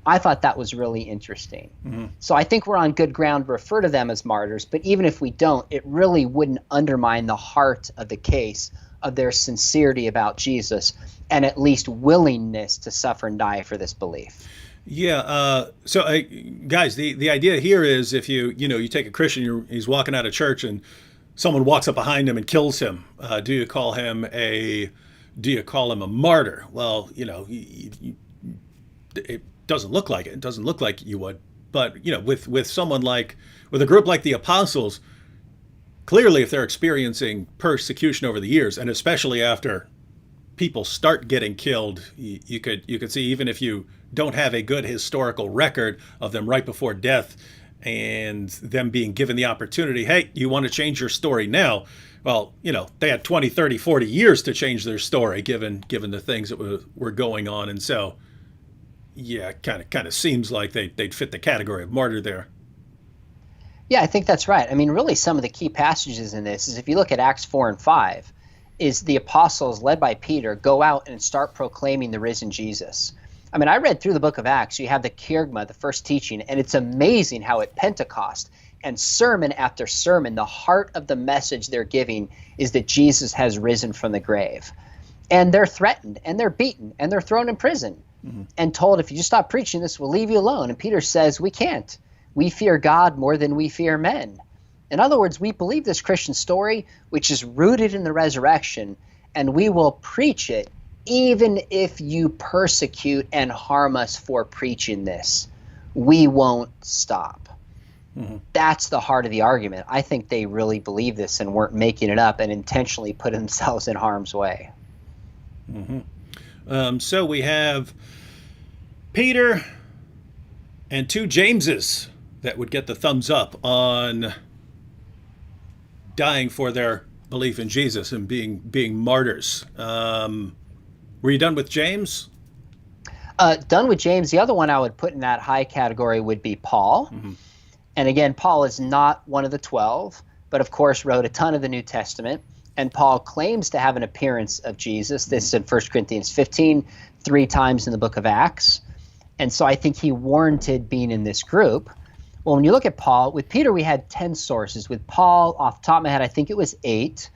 I thought that was really interesting. Mm-hmm. So I think we're on good ground to refer to them as martyrs, but even if we don't, it really wouldn't undermine the heart of the case of their sincerity about Jesus and at least willingness to suffer and die for this belief. Yeah. Guys, the idea here is if you take a Christian, he's walking out of church and someone walks up behind him and kills him. Do you call him a martyr? Well, it doesn't look like it. It doesn't look like you would. But with someone like with a group like the apostles, clearly, if they're experiencing persecution over the years, and especially after people start getting killed, you could see, even if you don't have a good historical record of them right before death and them being given the opportunity, hey, you want to change your story now? Well, they had 20, 30, 40 years to change their story given the things that were going on. And so, yeah, kind of seems like they'd fit the category of martyr there. Yeah, I think that's right. I mean, really, some of the key passages in this is, if you look at Acts 4 and 5, is the apostles led by Peter go out and start proclaiming the risen Jesus. I mean, I read through the book of Acts. You have the kerygma, the first teaching, and it's amazing how at Pentecost and sermon after sermon, the heart of the message they're giving is that Jesus has risen from the grave. And they're threatened, and they're beaten, and they're thrown in prison, and told, if you just stop preaching this, we'll leave you alone. And Peter says, we can't. We fear God more than we fear men. In other words, we believe this Christian story, which is rooted in the resurrection, and we will preach it even if you persecute and harm us for preaching this. We won't stop. That's the heart of the argument. I think they really believe this and weren't making it up and intentionally put themselves in harm's way. So we have Peter and two Jameses that would get the thumbs up on dying for their belief in Jesus and being martyrs. Were you done with James? Done with James. The other one I would put in that high category would be Paul. And again, Paul is not one of the 12, but of course wrote a ton of the New Testament. And Paul claims to have an appearance of Jesus. This is in 1 Corinthians 15, 3 times in the book of Acts. And so I think he warranted being in this group. Well, when you look at Paul, with Peter we had 10 sources. With Paul, off the top of my head, I think it was 8.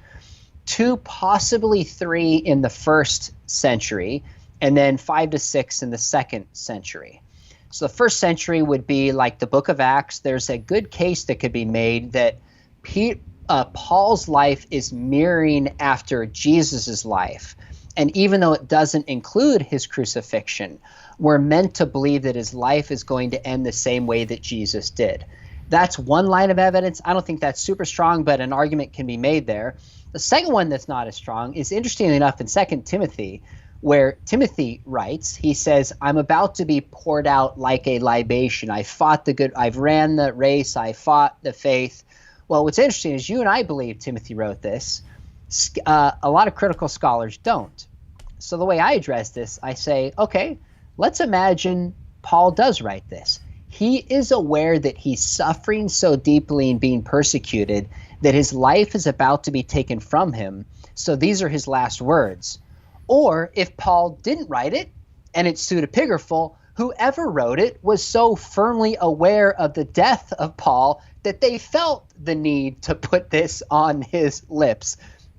2, possibly 3 in the first century, and then 5 to 6 in the second century. So the first century would be like the book of Acts. There's a good case that could be made that Paul's life is mirroring after Jesus's life. And even though it doesn't include his crucifixion, we're meant to believe that his life is going to end the same way that Jesus did. That's one line of evidence. I don't think that's super strong, but an argument can be made there. The second one that's not as strong is, interestingly enough, in 2 Timothy, where Timothy writes, he says, I'm about to be poured out like a libation. I've ran the race, I fought the faith. Well, what's interesting is you and I believe Timothy wrote this. A lot of critical scholars don't. So the way I address this, I say, okay, let's imagine Paul does write this. He is aware that he's suffering so deeply and being persecuted that his life is about to be taken from him. So these are his last words. Or if Paul didn't write it and it's pseudepigraphal, whoever wrote it was so firmly aware of the death of Paul that they felt the need to put this on his lips.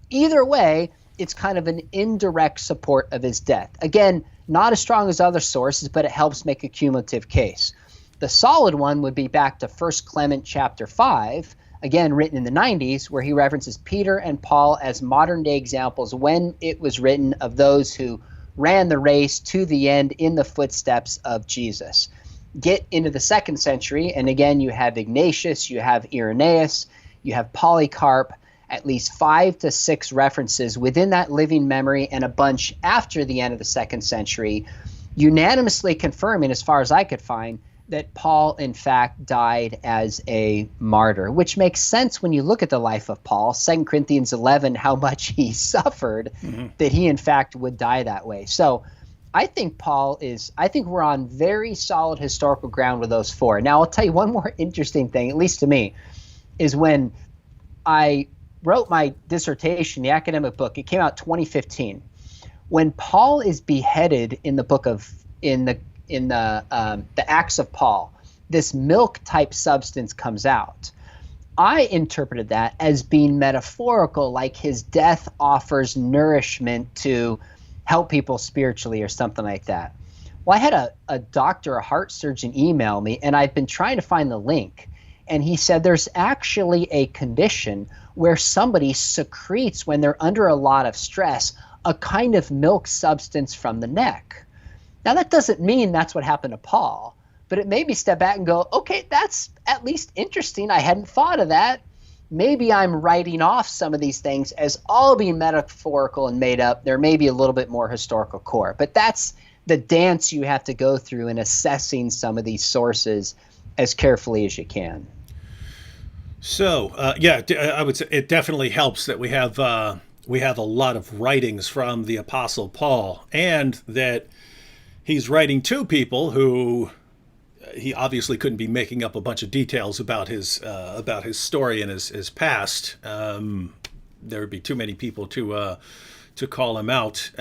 Either way, it's kind of an indirect support of his death. Again, not as strong as other sources, but it helps make a cumulative case. The solid one would be back to 1 Clement chapter 5, again written in the 90s, where he references Peter and Paul as modern-day examples when it was written of those who ran the race to the end in the footsteps of Jesus. Get into the 2nd century, and again you have Ignatius, you have Irenaeus, you have Polycarp, at least 5 to 6 references within that living memory and a bunch after the end of the 2nd century, unanimously confirming, as far as I could find, that Paul, in fact, died as a martyr, which makes sense when you look at the life of Paul. 2 Corinthians 11, how much he suffered, that he, in fact, would die that way. So I think we're on very solid historical ground with those 4. Now, I'll tell you one more interesting thing, at least to me, is when I wrote my dissertation, the academic book, it came out 2015. When Paul is beheaded in the book of, in the Acts of Paul, this milk-type substance comes out. I interpreted that as being metaphorical, like his death offers nourishment to help people spiritually or something like that. Well, I had a doctor, a heart surgeon, email me, and I've been trying to find the link. And he said there's actually a condition where somebody secretes, when they're under a lot of stress, a kind of milk substance from the neck. Now, that doesn't mean that's what happened to Paul, but it made me step back and go, okay, that's at least interesting. I hadn't thought of that. Maybe I'm writing off some of these things as all being metaphorical and made up. There may be a little bit more historical core, but that's the dance you have to go through in assessing some of these sources as carefully as you can. So, I would say it definitely helps that we have a lot of writings from the Apostle Paul, and that he's writing to people who he obviously couldn't be making up a bunch of details about his story and his past. There would be too many people to call him out.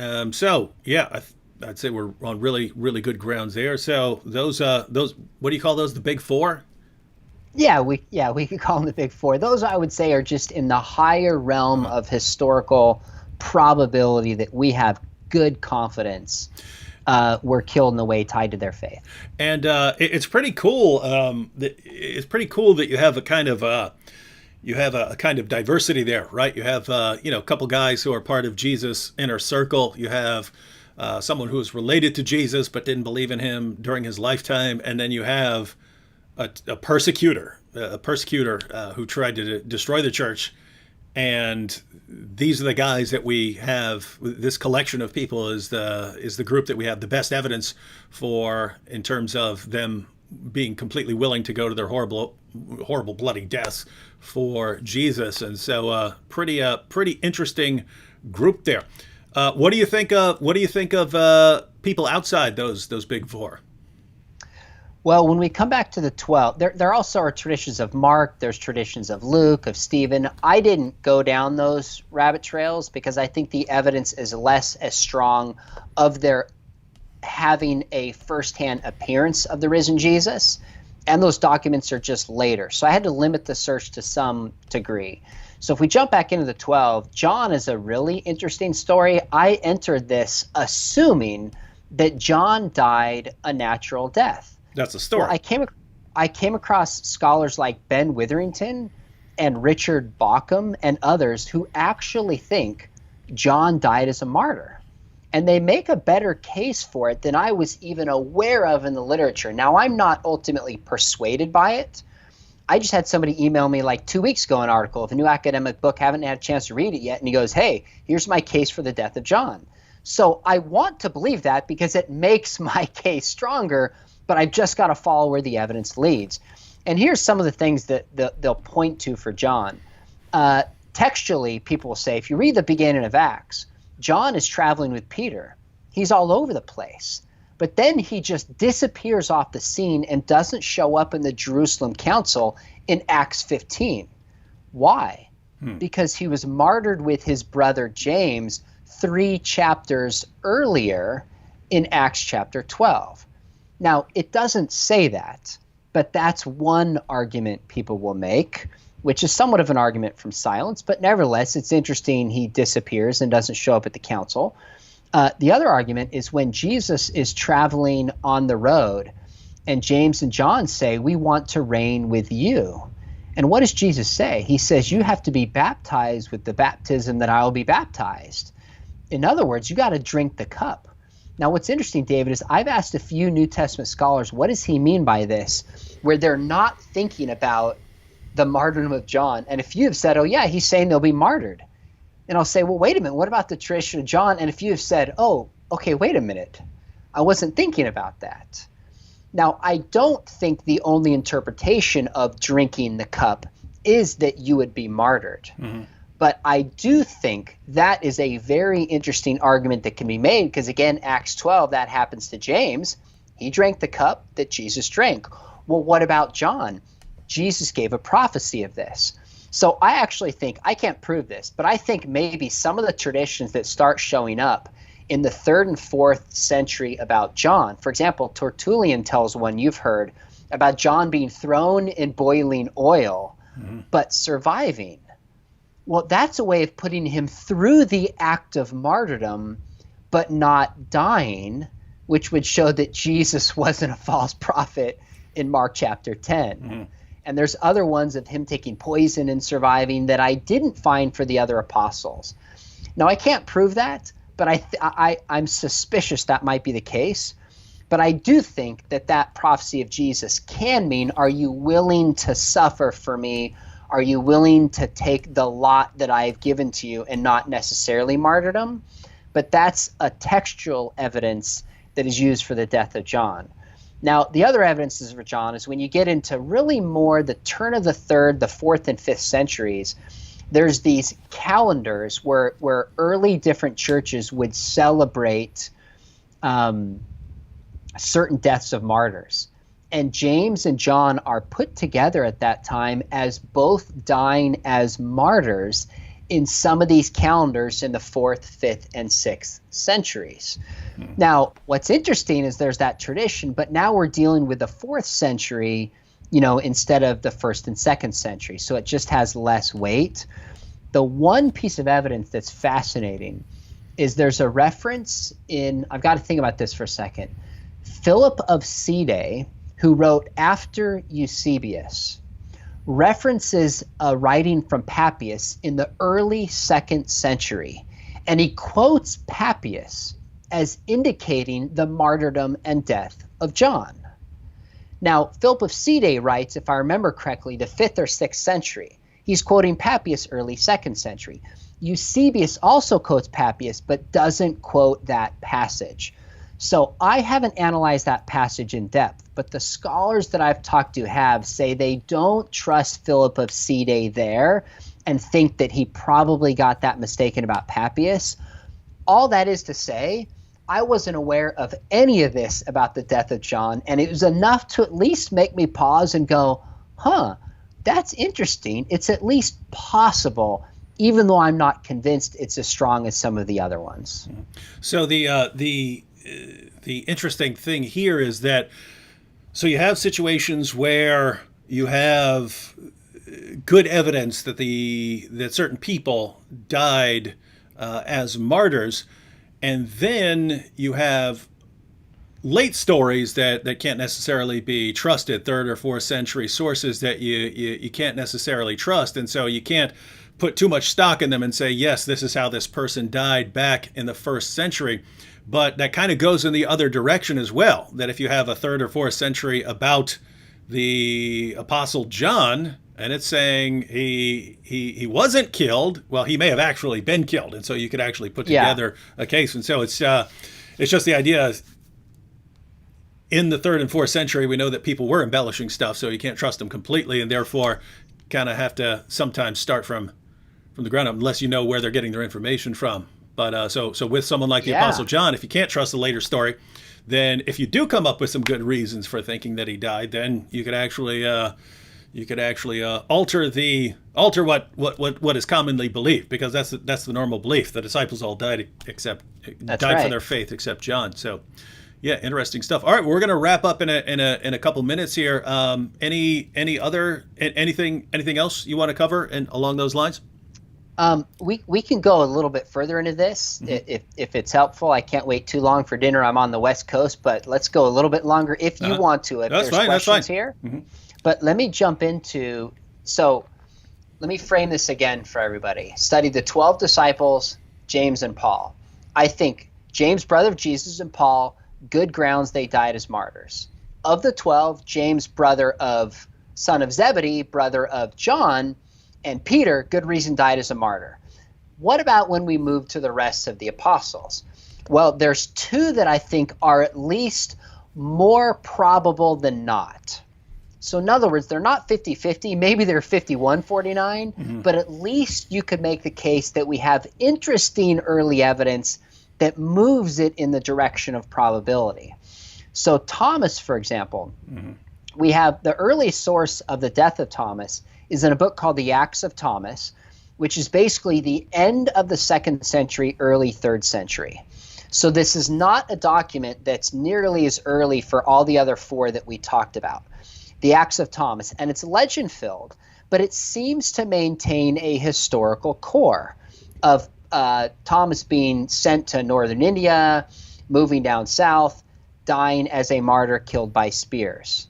I'd say we're on really, really good grounds there. So those what do you call those? The big four? Yeah, we could call them the big four. Those, I would say, are just in the higher realm of historical probability that we have good confidence were killed in the way tied to their faith. And it's pretty cool. It's pretty cool that you have a kind of diversity there, right? You have a couple guys who are part of Jesus' inner circle. You have someone who was related to Jesus but didn't believe in him during his lifetime, and then you have a persecutor who tried to destroy the church. And these are the guys that we have. This collection of people is the group that we have the best evidence for in terms of them being completely willing to go to their horrible bloody deaths for Jesus. And so pretty interesting group there. What do you think of people outside those big four? Well, when we come back to the 12, there also are traditions of Mark, there's traditions of Luke, of Stephen. I didn't go down those rabbit trails because I think the evidence is less as strong of their having a firsthand appearance of the risen Jesus, and those documents are just later. So I had to limit the search to some degree. So if we jump back into the 12, John is a really interesting story. I entered this assuming that John died a natural death. That's a story. Well, I came across scholars like Ben Witherington and Richard Bauckham and others who actually think John died as a martyr. And they make a better case for it than I was even aware of in the literature. Now, I'm not ultimately persuaded by it. I just had somebody email me like 2 weeks ago an article of a new academic book, haven't had a chance to read it yet, and he goes, hey, here's my case for the death of John. So I want to believe that because it makes my case stronger, but I've just got to follow where the evidence leads. And here's some of the things that they'll point to for John. Textually, people will say, if you read the beginning of Acts, John is traveling with Peter. He's all over the place. But then he just disappears off the scene and doesn't show up in the Jerusalem Council in Acts 15. Why? Because he was martyred with his brother James 3 chapters earlier in Acts chapter 12. Now, it doesn't say that, but that's one argument people will make, which is somewhat of an argument from silence, but nevertheless, it's interesting he disappears and doesn't show up at the council. The other argument is when Jesus is traveling on the road and James and John say, we want to reign with you. And what does Jesus say? He says, you have to be baptized with the baptism that I will be baptized. In other words, you got to drink the cup. Now, what's interesting, David, is I've asked a few New Testament scholars, what does he mean by this, where they're not thinking about the martyrdom of John. And a few have said, oh, yeah, he's saying they'll be martyred. And I'll say, well, wait a minute, what about the tradition of John? And a few have said, oh, okay, wait a minute. I wasn't thinking about that. Now, I don't think the only interpretation of drinking the cup is that you would be martyred. Mm-hmm. But I do think that is a very interesting argument that can be made because, again, Acts 12, that happens to James. He drank the cup that Jesus drank. Well, what about John? Jesus gave a prophecy of this. So I actually think, I can't prove this, but I think maybe some of the traditions that start showing up in the 3rd and 4th century about John, for example, Tertullian tells one you've heard about John being thrown in boiling oil, but surviving. Well, that's a way of putting him through the act of martyrdom, but not dying, which would show that Jesus wasn't a false prophet in Mark chapter 10. Mm-hmm. And there's other ones of him taking poison and surviving that I didn't find for the other apostles. Now, I can't prove that, but I'm suspicious that might be the case. But I do think that that prophecy of Jesus can mean, are you willing to suffer for me? Are you willing to take the lot that I have given to you, and not necessarily martyrdom? But that's a textual evidence that is used for the death of John. Now, the other evidences for John is when you get into really more the turn of the 3rd, the 4th, and 5th centuries, there's these calendars where early different churches would celebrate certain deaths of martyrs. And James and John are put together at that time as both dying as martyrs in some of these calendars in the 4th, 5th, and 6th centuries. Now, what's interesting is there's that tradition, but now we're dealing with the 4th century, instead of the 1st and 2nd century. So it just has less weight. The one piece of evidence that's fascinating is there's a reference I've got to think about this for a second. Philip of Sidon, who wrote after Eusebius, references a writing from Papias in the early 2nd century, and he quotes Papias as indicating the martyrdom and death of John. Now, Philip of Sidon writes, if I remember correctly, the 5th or 6th century. He's quoting Papias early 2nd century. Eusebius also quotes Papias, but doesn't quote that passage. So I haven't analyzed that passage in depth, but the scholars that I've talked to have say they don't trust Philip of Sidon there and think that he probably got that mistaken about Papias. All that is to say, I wasn't aware of any of this about the death of John, and it was enough to at least make me pause and go, that's interesting. It's at least possible, even though I'm not convinced it's as strong as some of the other ones. So the interesting thing here is that, so you have situations where you have good evidence that certain people died as martyrs, and then you have late stories that can't necessarily be trusted, 3rd or 4th century sources that you can't necessarily trust, and so you can't put too much stock in them and say, yes, this is how this person died back in the 1st century. But that kind of goes in the other direction as well, that if you have a 3rd or 4th century about the Apostle John, and it's saying he wasn't killed, well, he may have actually been killed, and so you could actually put together a case. And so it's just the idea, in the 3rd and 4th century, we know that people were embellishing stuff, so you can't trust them completely, and therefore kind of have to sometimes start from the ground up, unless you know where they're getting their information from. But so with someone like the Apostle John, if you can't trust the later story, then if you do come up with some good reasons for thinking that he died, then you could actually alter what is commonly believed, because that's the normal belief. The disciples all died for their faith except John. So yeah, interesting stuff. All right, we're going to wrap up in a couple minutes here. Anything else you want to cover along those lines? We can go a little bit further into this if it's helpful. I can't wait too long for dinner. I'm on the West Coast, but let's go a little bit longer if you want to. If there's questions here, but let me jump into. So let me frame this again for everybody. Study the 12 disciples, James and Paul. I think James, brother of Jesus, and Paul, good grounds they died as martyrs. Of the 12, James, son of Zebedee, brother of John, and Peter, good reason, died as a martyr. What about when we move to the rest of the apostles? Well, there's 2 that I think are at least more probable than not. So in other words, they're not 50-50, maybe they're 51-49, but at least you could make the case that we have interesting early evidence that moves it in the direction of probability. So Thomas, for example, we have the earliest source of the death of Thomas is in a book called The Acts of Thomas, which is basically the end of the 2nd century, early 3rd century. So this is not a document that's nearly as early for all the other 4 that we talked about. The Acts of Thomas, and it's legend-filled, but it seems to maintain a historical core of Thomas being sent to northern India, moving down south, dying as a martyr killed by spears.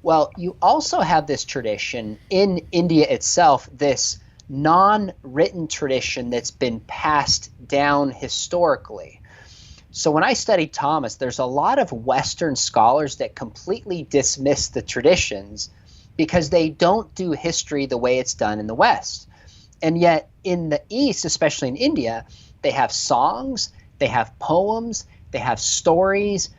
Well, you also have this tradition in India itself, this non-written tradition that's been passed down historically. So when I studied Thomas, there's a lot of Western scholars that completely dismiss the traditions because they don't do history the way it's done in the West. And yet in the East, especially in India, they have songs, they have poems, they have stories.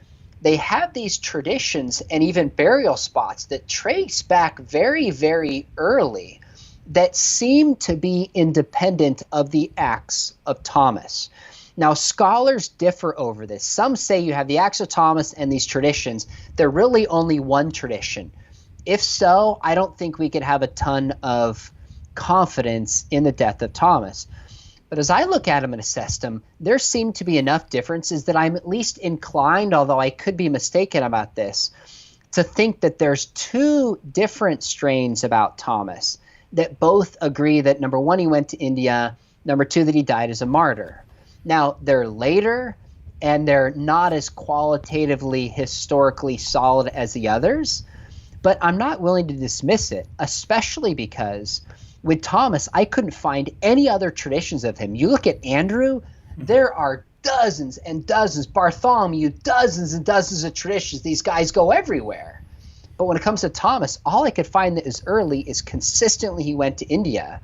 They have these traditions and even burial spots that trace back very, very early that seem to be independent of the Acts of Thomas. Now, scholars differ over this. Some say you have the Acts of Thomas and these traditions. They're really only one tradition. If so, I don't think we could have a ton of confidence in the death of Thomas. But as I look at him and assess him, there seem to be enough differences that I'm at least inclined, although I could be mistaken about this, to think that there's two different strains about Thomas that both agree that, number one, he went to India, number two, that he died as a martyr. Now, they're later, and they're not as qualitatively, historically solid as the others, but I'm not willing to dismiss it, especially because with Thomas, I couldn't find any other traditions of him. You look at Andrew, there are dozens and dozens. Bartholomew, dozens and dozens of traditions. These guys go everywhere. But when it comes to Thomas, all I could find that is early is consistently he went to India,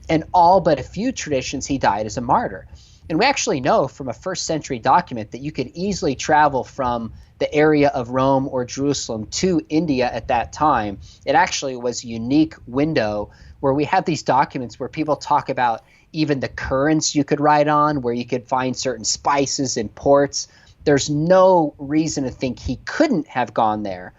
and all but a few traditions he died as a martyr. And we actually know from a first century document that you could easily travel from the area of Rome or Jerusalem to India at that time. It actually was a unique window where we have these documents where people talk about even the currents you could ride on, where you could find certain spices and ports. There's no reason to think he couldn't have gone there.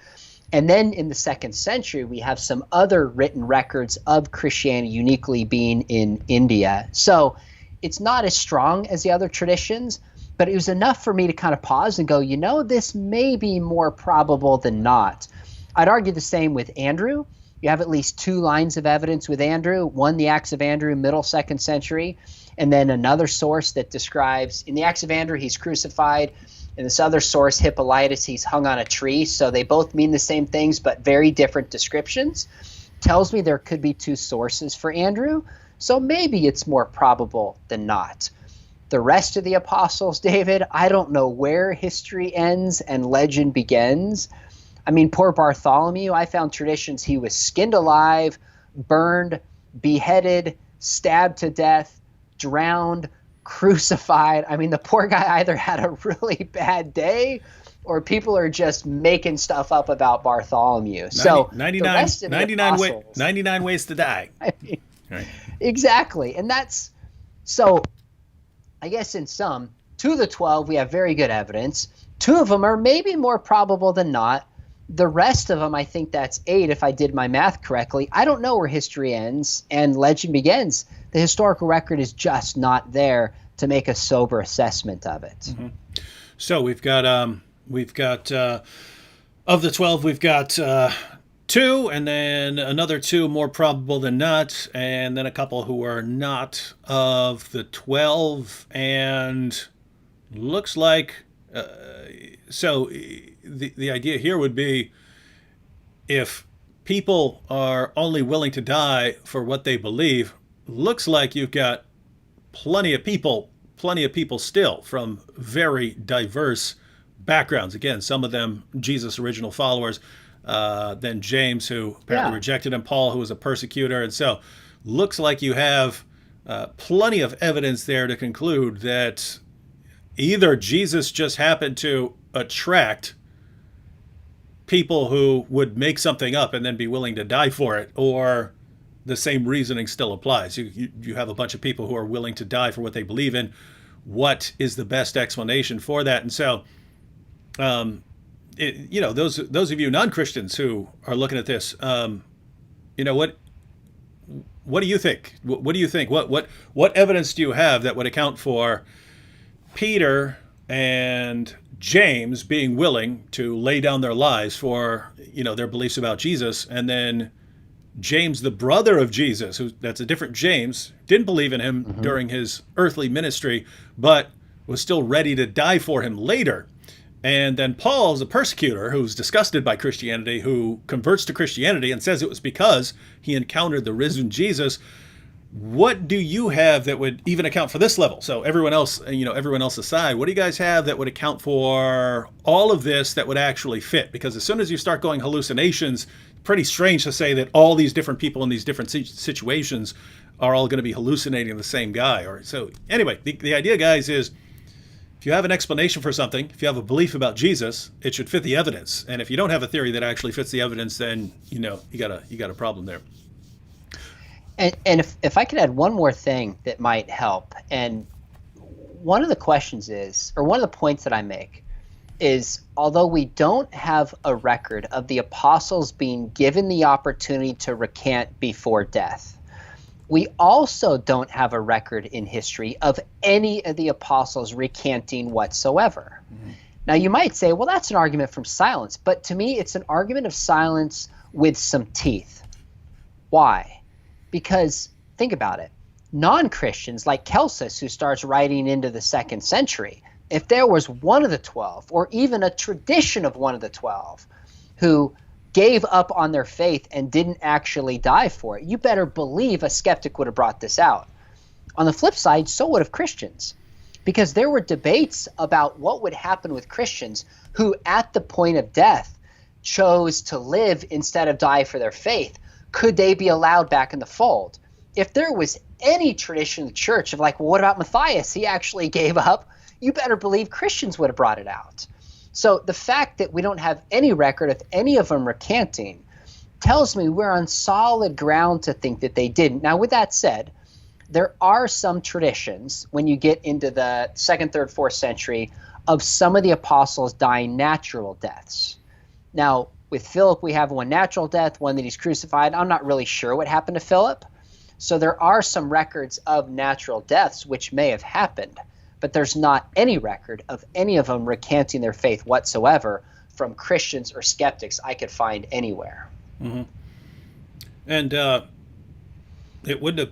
And then in the 2nd century, we have some other written records of Christianity uniquely being in India. So it's not as strong as the other traditions, but it was enough for me to kind of pause and go, this may be more probable than not. I'd argue the same with Andrew. You have at least two lines of evidence with Andrew, one, the Acts of Andrew, middle 2nd century, and then another source that describes, in the Acts of Andrew, he's crucified. In this other source, Hippolytus, he's hung on a tree. So they both mean the same things, but very different descriptions. Tells me there could be two sources for Andrew. So maybe it's more probable than not. The rest of the apostles, David, I don't know where history ends and legend begins. I mean, poor Bartholomew, I found traditions he was skinned alive, burned, beheaded, stabbed to death, drowned, crucified. I mean, the poor guy either had a really bad day or people are just making stuff up about Bartholomew. So 99 ways to die. I mean, right. Exactly. And that's so I guess in sum, 2 of the 12, we have very good evidence. 2 of them are maybe more probable than not. The rest of them, I think that's 8 if I did my math correctly. I don't know where history ends and legend begins. The historical record is just not there to make a sober assessment of it. Mm-hmm. So we've got of the 12, we've got 2, and then another 2 more probable than not, and then a couple who are not of the 12, and looks like so the idea here would be if people are only willing to die for what they believe, looks like you've got plenty of people still from very diverse backgrounds. Again, some of them Jesus' original followers, then James, who apparently rejected him, Paul, who was a persecutor. And so looks like you have plenty of evidence there to conclude that either Jesus just happened to attract people who would make something up and then be willing to die for it, or the same reasoning still applies. You have a bunch of people who are willing to die for what they believe in. What is the best explanation for that? And so, those of you non-Christians who are looking at this, what do you think? What do you think? What evidence do you have that would account for Peter and James being willing to lay down their lives for, their beliefs about Jesus, and then James, the brother of Jesus, that's a different James, didn't believe in him during his earthly ministry, but was still ready to die for him later. And then Paul's a persecutor who's disgusted by Christianity, who converts to Christianity and says it was because he encountered the risen Jesus. what do you have that would even account for this level? So everyone else, everyone else aside, what do you guys have that would account for all of this that would actually fit? Because as soon as you start going hallucinations, pretty strange to say that all these different people in these different situations are all going to be hallucinating the same guy. Or so anyway, the idea, guys, is if you have an explanation for something, if you have a belief about Jesus, it should fit the evidence. And if you don't have a theory that actually fits the evidence, then you got a problem there. And if I could add one more thing that might help, and one of the questions is, or one of the points that I make is, although we don't have a record of the apostles being given the opportunity to recant before death, we also don't have a record in history of any of the apostles recanting whatsoever. Mm-hmm. Now, you might say, well, that's an argument from silence. But to me, it's an argument of silence with some teeth. Why? Because think about it. Non-Christians like Celsus, who starts writing into the 2nd century, if there was one of the 12, or even a tradition of one of the 12, who gave up on their faith and didn't actually die for it, you better believe a skeptic would have brought this out. On the flip side, so would have Christians, because there were debates about what would happen with Christians who at the point of death chose to live instead of die for their faith. Could they be allowed back in the fold? If there was any tradition in the church of like, well, what about Matthias? He actually gave up. You better believe Christians would have brought it out. So the fact that we don't have any record of any of them recanting tells me we're on solid ground to think that they didn't. Now, with that said, there are some traditions when you get into the 2nd, 3rd, 4th century of some of the apostles dying natural deaths. Now, with Philip, we have one natural death, one that he's crucified. I'm not really sure what happened to Philip. So there are some records of natural deaths which may have happened, but there's not any record of any of them recanting their faith whatsoever from Christians or skeptics I could find anywhere. Mm-hmm. And it wouldn't have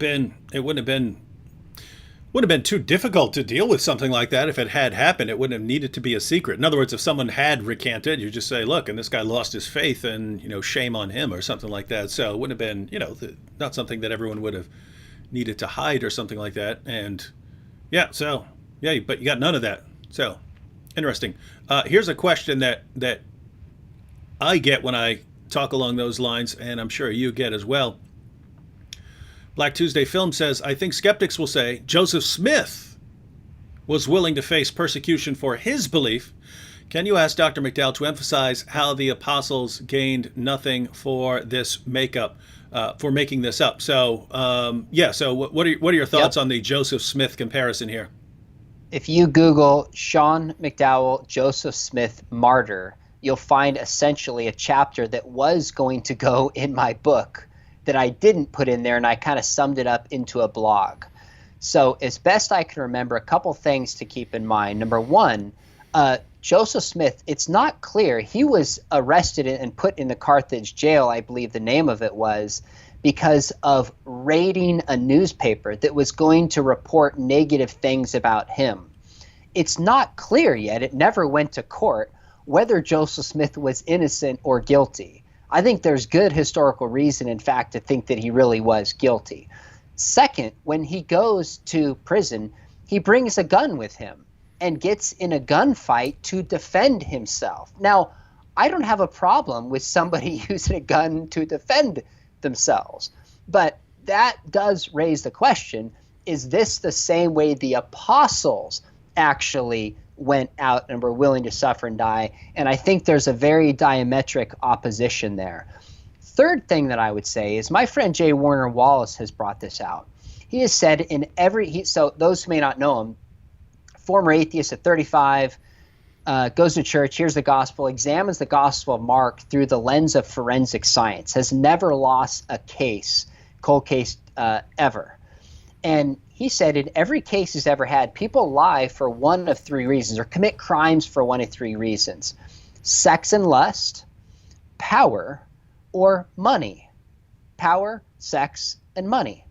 been too difficult to deal with something like that if it had happened. It wouldn't have needed to be a secret. In other words, if someone had recanted, you just say, look, and this guy lost his faith, and shame on him or something like that. So it wouldn't have been not something that everyone would have needed to hide or something like that. And but you got none of that. So interesting. Here's a question that I get when I talk along those lines, and I'm sure you get as well. Black Tuesday Film says, I think skeptics will say Joseph Smith was willing to face persecution for his belief. Can you ask Dr. McDowell to emphasize how the apostles gained nothing for this for making this up? So, so what are your thoughts on the Joseph Smith comparison here? If you Google Sean McDowell, Joseph Smith, martyr, you'll find essentially a chapter that was going to go in my book that I didn't put in there, and I kind of summed it up into a blog. So as best I can remember, a couple things to keep in mind. Number one, Joseph Smith, it's not clear. He was arrested and put in the Carthage jail, I believe the name of it was, because of raiding a newspaper that was going to report negative things about him. It's not clear yet, it never went to court, whether Joseph Smith was innocent or guilty. I think there's good historical reason, in fact, to think that he really was guilty. Second, when he goes to prison, he brings a gun with him and gets in a gunfight to defend himself. Now, I don't have a problem with somebody using a gun to defend themselves, but that does raise the question, is this the same way the apostles actually went out and were willing to suffer and die? And I think there's a very diametric opposition there. Third thing that I would say is my friend J. Warner Wallace has brought this out. He has said so those who may not know him, former atheist at 35, goes to church, hears the gospel, examines the Gospel of Mark through the lens of forensic science, has never lost a cold case ever. And he said in every case he's ever had, people lie for one of three reasons, or commit crimes for one of three reasons: sex and lust, power, or money. Power, sex, and money.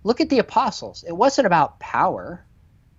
Look at the apostles. It wasn't about power.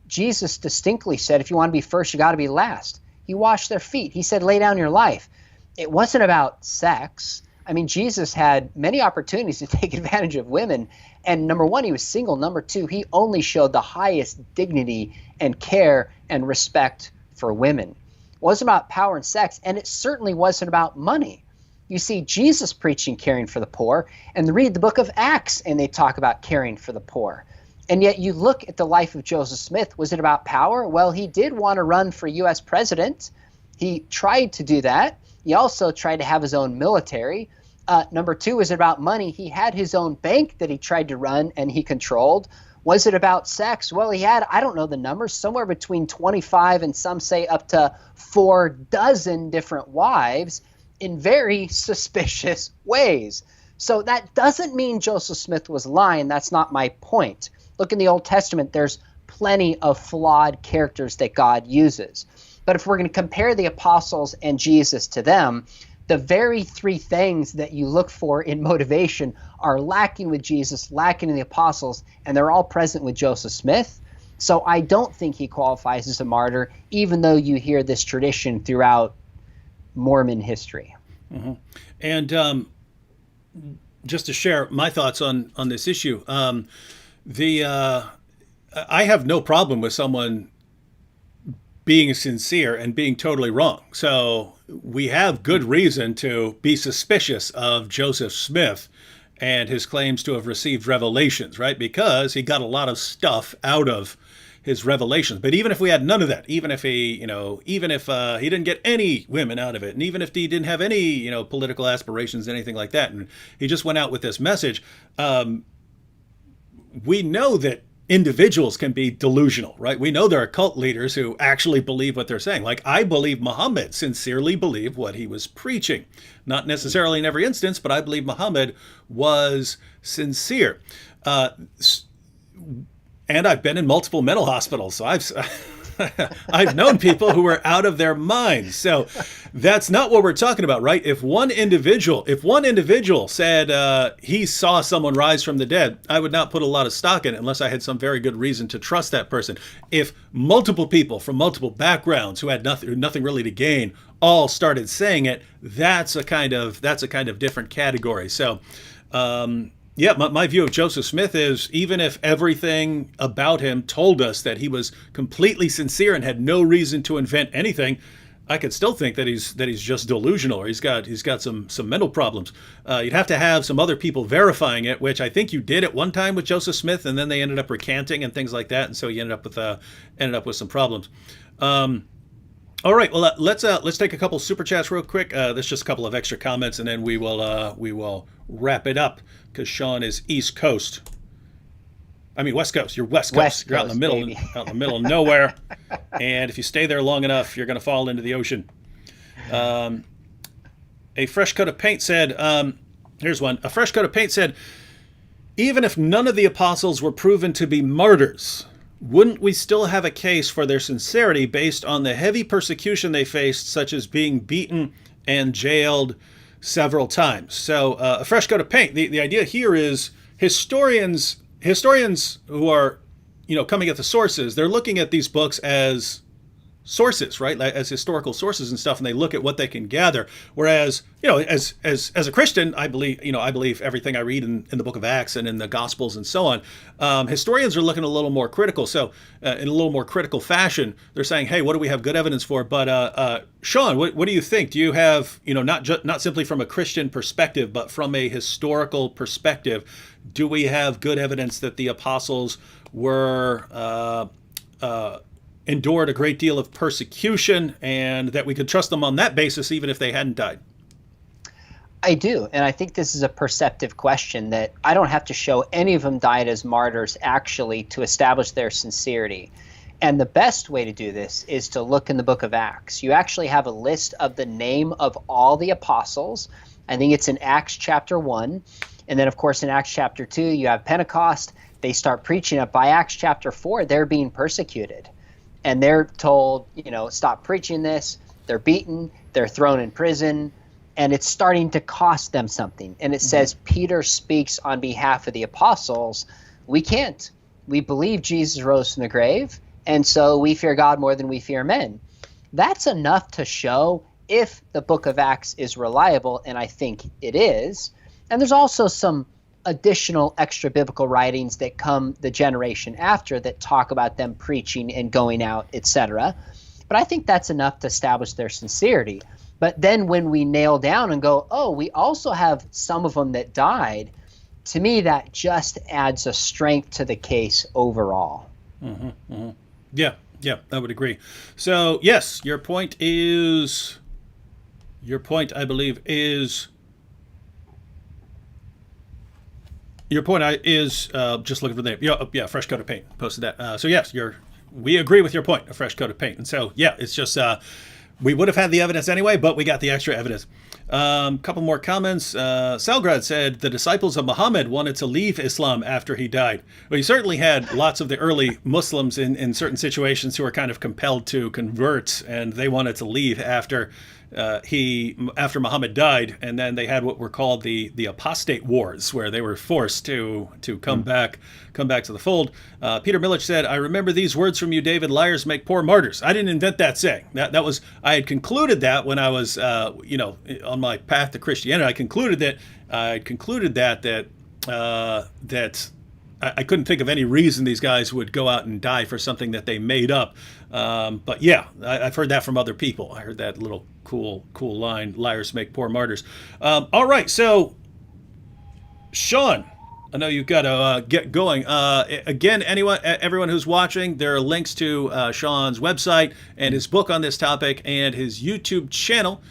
Jesus distinctly said, if you want to be first, you got to be last. He washed their feet. He said, lay down your life. It wasn't about sex. I mean, Jesus had many opportunities to take advantage of women. And number one, he was single. Number two, he only showed the highest dignity and care and respect for women. It wasn't about power and sex, and it certainly wasn't about money. You see Jesus preaching caring for the poor, and read the book of Acts, and they talk about caring for the poor. And yet you look at the life of Joseph Smith. Was it about power? Well, he did want to run for U.S. president. He tried to do that. He also tried to have his own military. Number two, was it about money? He had his own bank that he tried to run and he controlled. Was it about sex? Well, he had, I don't know the numbers, somewhere between 25 and some say up to 4 dozen different wives in very suspicious ways. So that doesn't mean Joseph Smith was lying. That's not my point. Look in the Old Testament, there's plenty of flawed characters that God uses. But if we're going to compare the apostles and Jesus to them, the very 3 things that you look for in motivation are lacking with Jesus, lacking in the apostles, and they're all present with Joseph Smith. So I don't think he qualifies as a martyr, even though you hear this tradition throughout Mormon history. Mm-hmm. And just to share my thoughts on this issue, I have no problem with someone being sincere and being totally wrong. So we have good reason to be suspicious of Joseph Smith and his claims to have received revelations, right? Because he got a lot of stuff out of his revelations. But even if we had none of that, even if he didn't get any women out of it, and even if he didn't have any, political aspirations, anything like that, and he just went out with this message, we know that individuals can be delusional, right? We know there are cult leaders who actually believe what they're saying. Like, I believe Muhammad sincerely believed what he was preaching. Not necessarily in every instance, but I believe Muhammad was sincere. And I've been in multiple mental hospitals, so I've known people who were out of their minds. So that's not what we're talking about, right? If one individual said he saw someone rise from the dead, I would not put a lot of stock in it unless I had some very good reason to trust that person. If multiple people from multiple backgrounds who had nothing really to gain all started saying it, that's a kind of different category. So yeah, my view of Joseph Smith is, even if everything about him told us that he was completely sincere and had no reason to invent anything, I could still think that he's just delusional, or he's got some mental problems. You'd have to have some other people verifying it, which I think you did at one time with Joseph Smith, and then they ended up recanting and things like that, and so you ended up with some problems. All right, well, let's take a couple super chats real quick. There's just a couple of extra comments, and then we will wrap it up, because Sean is East Coast. I mean West Coast. You're West Coast. You're out in the middle of nowhere, and if you stay there long enough, you're going to fall into the ocean. A fresh coat of paint said, here's one. A fresh coat of paint said, even if none of the apostles were proven to be martyrs, wouldn't we still have a case for their sincerity based on the heavy persecution they faced, such as being beaten and jailed several times? So a fresh coat of paint. The idea here is historians who are, coming at the sources, they're looking at these books as sources, right? As historical sources and stuff, and they look at what they can gather. Whereas, as a Christian, I believe everything I read in the book of Acts and in the Gospels and so on. Not looking a little more critical. So in a little more critical fashion, they're saying, hey, what do we have good evidence for? But Sean, what do you think? Do you have, not simply from a Christian perspective, but from a historical perspective, do we have good evidence that the apostles were endured a great deal of persecution, and that we could trust them on that basis even if they hadn't died? I do, and I think this is a perceptive question that I don't have to show any of them died as martyrs actually to establish their sincerity. And the best way to do this is to look in the book of Acts. You actually have a list of the name of all the apostles. I think it's in Acts chapter 1. And then, of course, in Acts chapter 2, you have Pentecost. They start preaching it. By Acts chapter 4, they're being persecuted. And they're told, stop preaching this. They're beaten. They're thrown in prison. And it's starting to cost them something. And it says Peter speaks on behalf of the apostles. We can't. We believe Jesus rose from the grave. And so we fear God more than we fear men. That's enough to show if the book of Acts is reliable, and I think it is, and there's also some additional extra biblical writings that come the generation after that talk about them preaching and going out, etc. But I think that's enough to establish their sincerity. But then when we nail down and go, oh, we also have some of them that died, to me that just adds a strength to the case overall. Yeah, I would agree. So yes, your point, I believe, is just looking for the name. Yeah, fresh coat of paint. Posted that. So yes, we agree with your point. A fresh coat of paint. And so yeah, it's just we would have had the evidence anyway, but we got the extra evidence. Couple more comments. Salgrad said the disciples of Muhammad wanted to leave Islam after he died. Well, he certainly had lots of the early Muslims in certain situations who were kind of compelled to convert, and they wanted to leave after Muhammad died, and then they had what were called the apostate wars, where they were forced to come back to the fold. Peter Millich said, "I remember these words from you, David. Liars make poor martyrs." I didn't invent that saying. That was, I had concluded that when I was on my path to Christianity. I concluded that I couldn't think of any reason these guys would go out and die for something that they made up. But yeah, I've heard that from other people. I heard that little cool line, liars make poor martyrs. All right, so Sean, I know you've got to get going. Again, everyone who's watching, there are links to Sean's website and his book on this topic and his YouTube channel.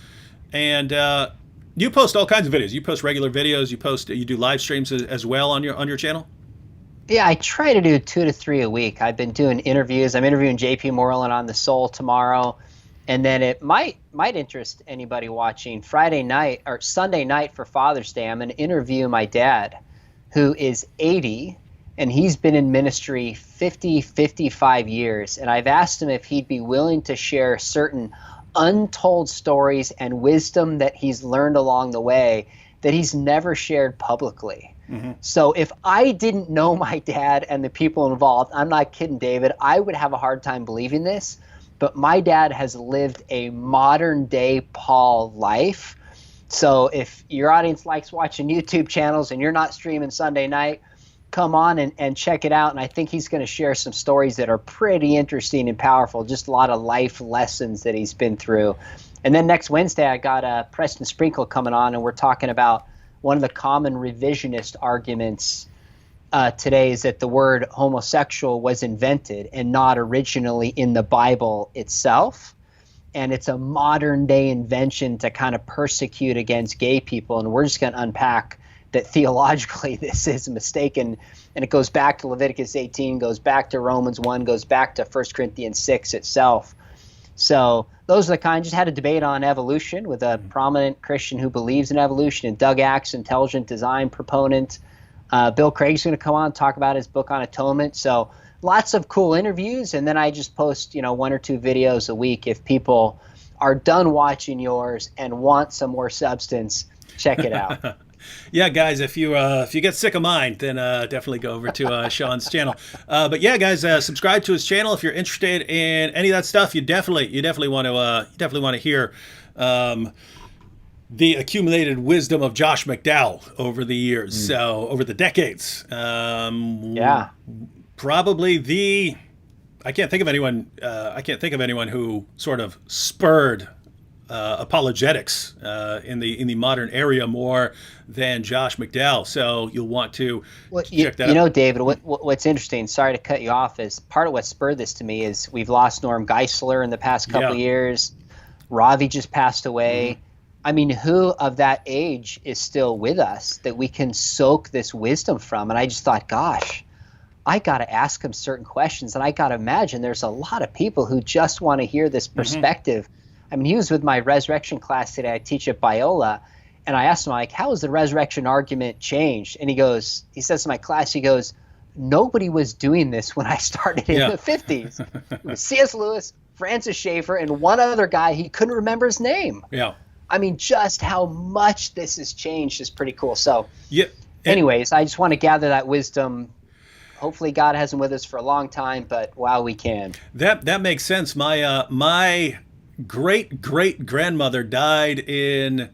And you post all kinds of videos. You post regular videos. You do live streams as well on your channel. Yeah, I try to do 2 to 3 a week. I've been doing interviews. I'm interviewing J.P. Moreland on The Soul tomorrow. And then it might interest anybody watching Friday night or Sunday night for Father's Day. I'm going to interview my dad, who is 80, and he's been in ministry 55 years. And I've asked him if he'd be willing to share certain untold stories and wisdom that he's learned along the way that he's never shared publicly. So if I didn't know my dad and the people involved, I'm not kidding, David, I would have a hard time believing this. But my dad has lived a modern day Paul life. So if your audience likes watching YouTube channels and you're not streaming Sunday night, come on and check it out. And I think he's going to share some stories that are pretty interesting and powerful, just a lot of life lessons that he's been through. And then next Wednesday, I got Preston Sprinkle coming on, and we're talking about one of the common revisionist arguments today is that the word homosexual was invented and not originally in the Bible itself. And it's a modern day invention to kind of persecute against gay people. And we're just going to unpack that theologically this is mistaken. And it goes back to Leviticus 18, goes back to Romans 1, goes back to 1 Corinthians 6 itself. So those are the kind. Just had a debate on evolution with a prominent Christian who believes in evolution, and Doug Axe, intelligent design proponent. Bill Craig's going to come on and talk about his book on atonement. So lots of cool interviews, and then I just post 1 or 2 videos a week. If people are done watching yours and want some more substance, check it out. Yeah, guys, if you get sick of mine, then definitely go over to Sean's channel. But yeah, guys, subscribe to his channel if you're interested in any of that stuff. You definitely want to hear the accumulated wisdom of Josh McDowell over the years, so over the decades. Yeah, probably I can't think of anyone who sort of spurred apologetics in the modern area more than Josh McDowell. So you'll want to check that out. David, what's interesting, sorry to cut you off, is part of what spurred this to me is we've lost Norm Geisler in the past couple years. Ravi just passed away. I mean, who of that age is still with us that we can soak this wisdom from? And I just thought, gosh, I got to ask him certain questions. And I got to imagine there's a lot of people who just want to hear this perspective. I mean, he was with my resurrection class today. I teach at Biola. And I asked him, like, how has the resurrection argument changed? And he says to my class, he goes, nobody was doing this when I started in the 50s. It was C.S. Lewis, Francis Schaeffer, and one other guy. He couldn't remember his name. Yeah. I mean, just how much this has changed is pretty cool. So anyways, I just want to gather that wisdom. Hopefully God has him with us for a long time, but while we can. That makes sense. My great great grandmother died in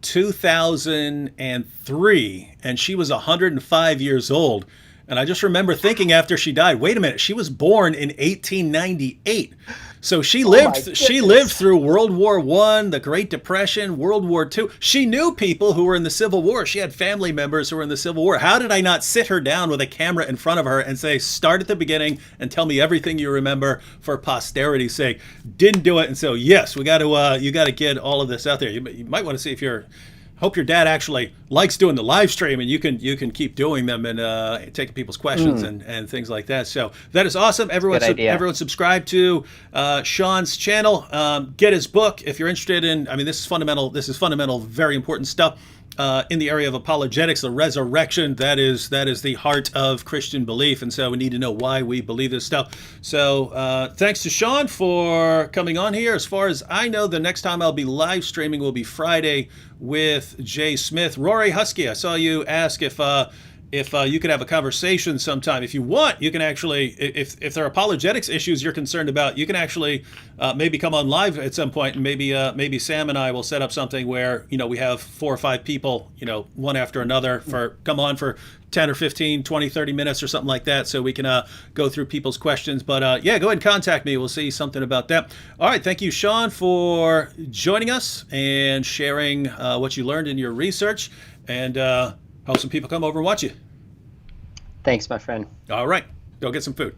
2003, and she was 105 years old. And I just remember thinking after she died, wait a minute, she was born in 1898. So she Oh my lived she lived goodness. through World War One, the Great Depression, World War Two. She knew people who were in the Civil War. She had family members who were in the Civil War. How did I not sit her down with a camera in front of her and say, start at the beginning and tell me everything you remember for posterity's sake? Didn't do it. And so yes, we got to you got to get all of this out there. You might want to see if you're hope your dad actually likes doing the live stream, and you can keep doing them and taking people's questions and things like that. So that is awesome. Everyone, Good idea. everyone subscribe to Sean's channel. Get his book if you're interested in. I mean, this is fundamental. This is fundamental, very important stuff. In the area of apologetics, the resurrection, that is the heart of Christian belief, and so we need to know why we believe this stuff. So thanks to Sean for coming on here. As far as I know, the next time I'll be live streaming will be Friday with Jay Smith. Rory Husky, I saw you ask if you could have a conversation sometime. If you want, you can actually, if there are apologetics issues you're concerned about, you can actually maybe come on live at some point, and maybe Sam and I will set up something where, we have 4 or 5 people, one after another come on for 10 or 15, 20, 30 minutes or something like that, so we can go through people's questions. But yeah, go ahead and contact me. We'll see something about that. All right, thank you, Sean, for joining us and sharing what you learned in your research, and hope some people come over and watch you. Thanks, my friend. All right, go get some food.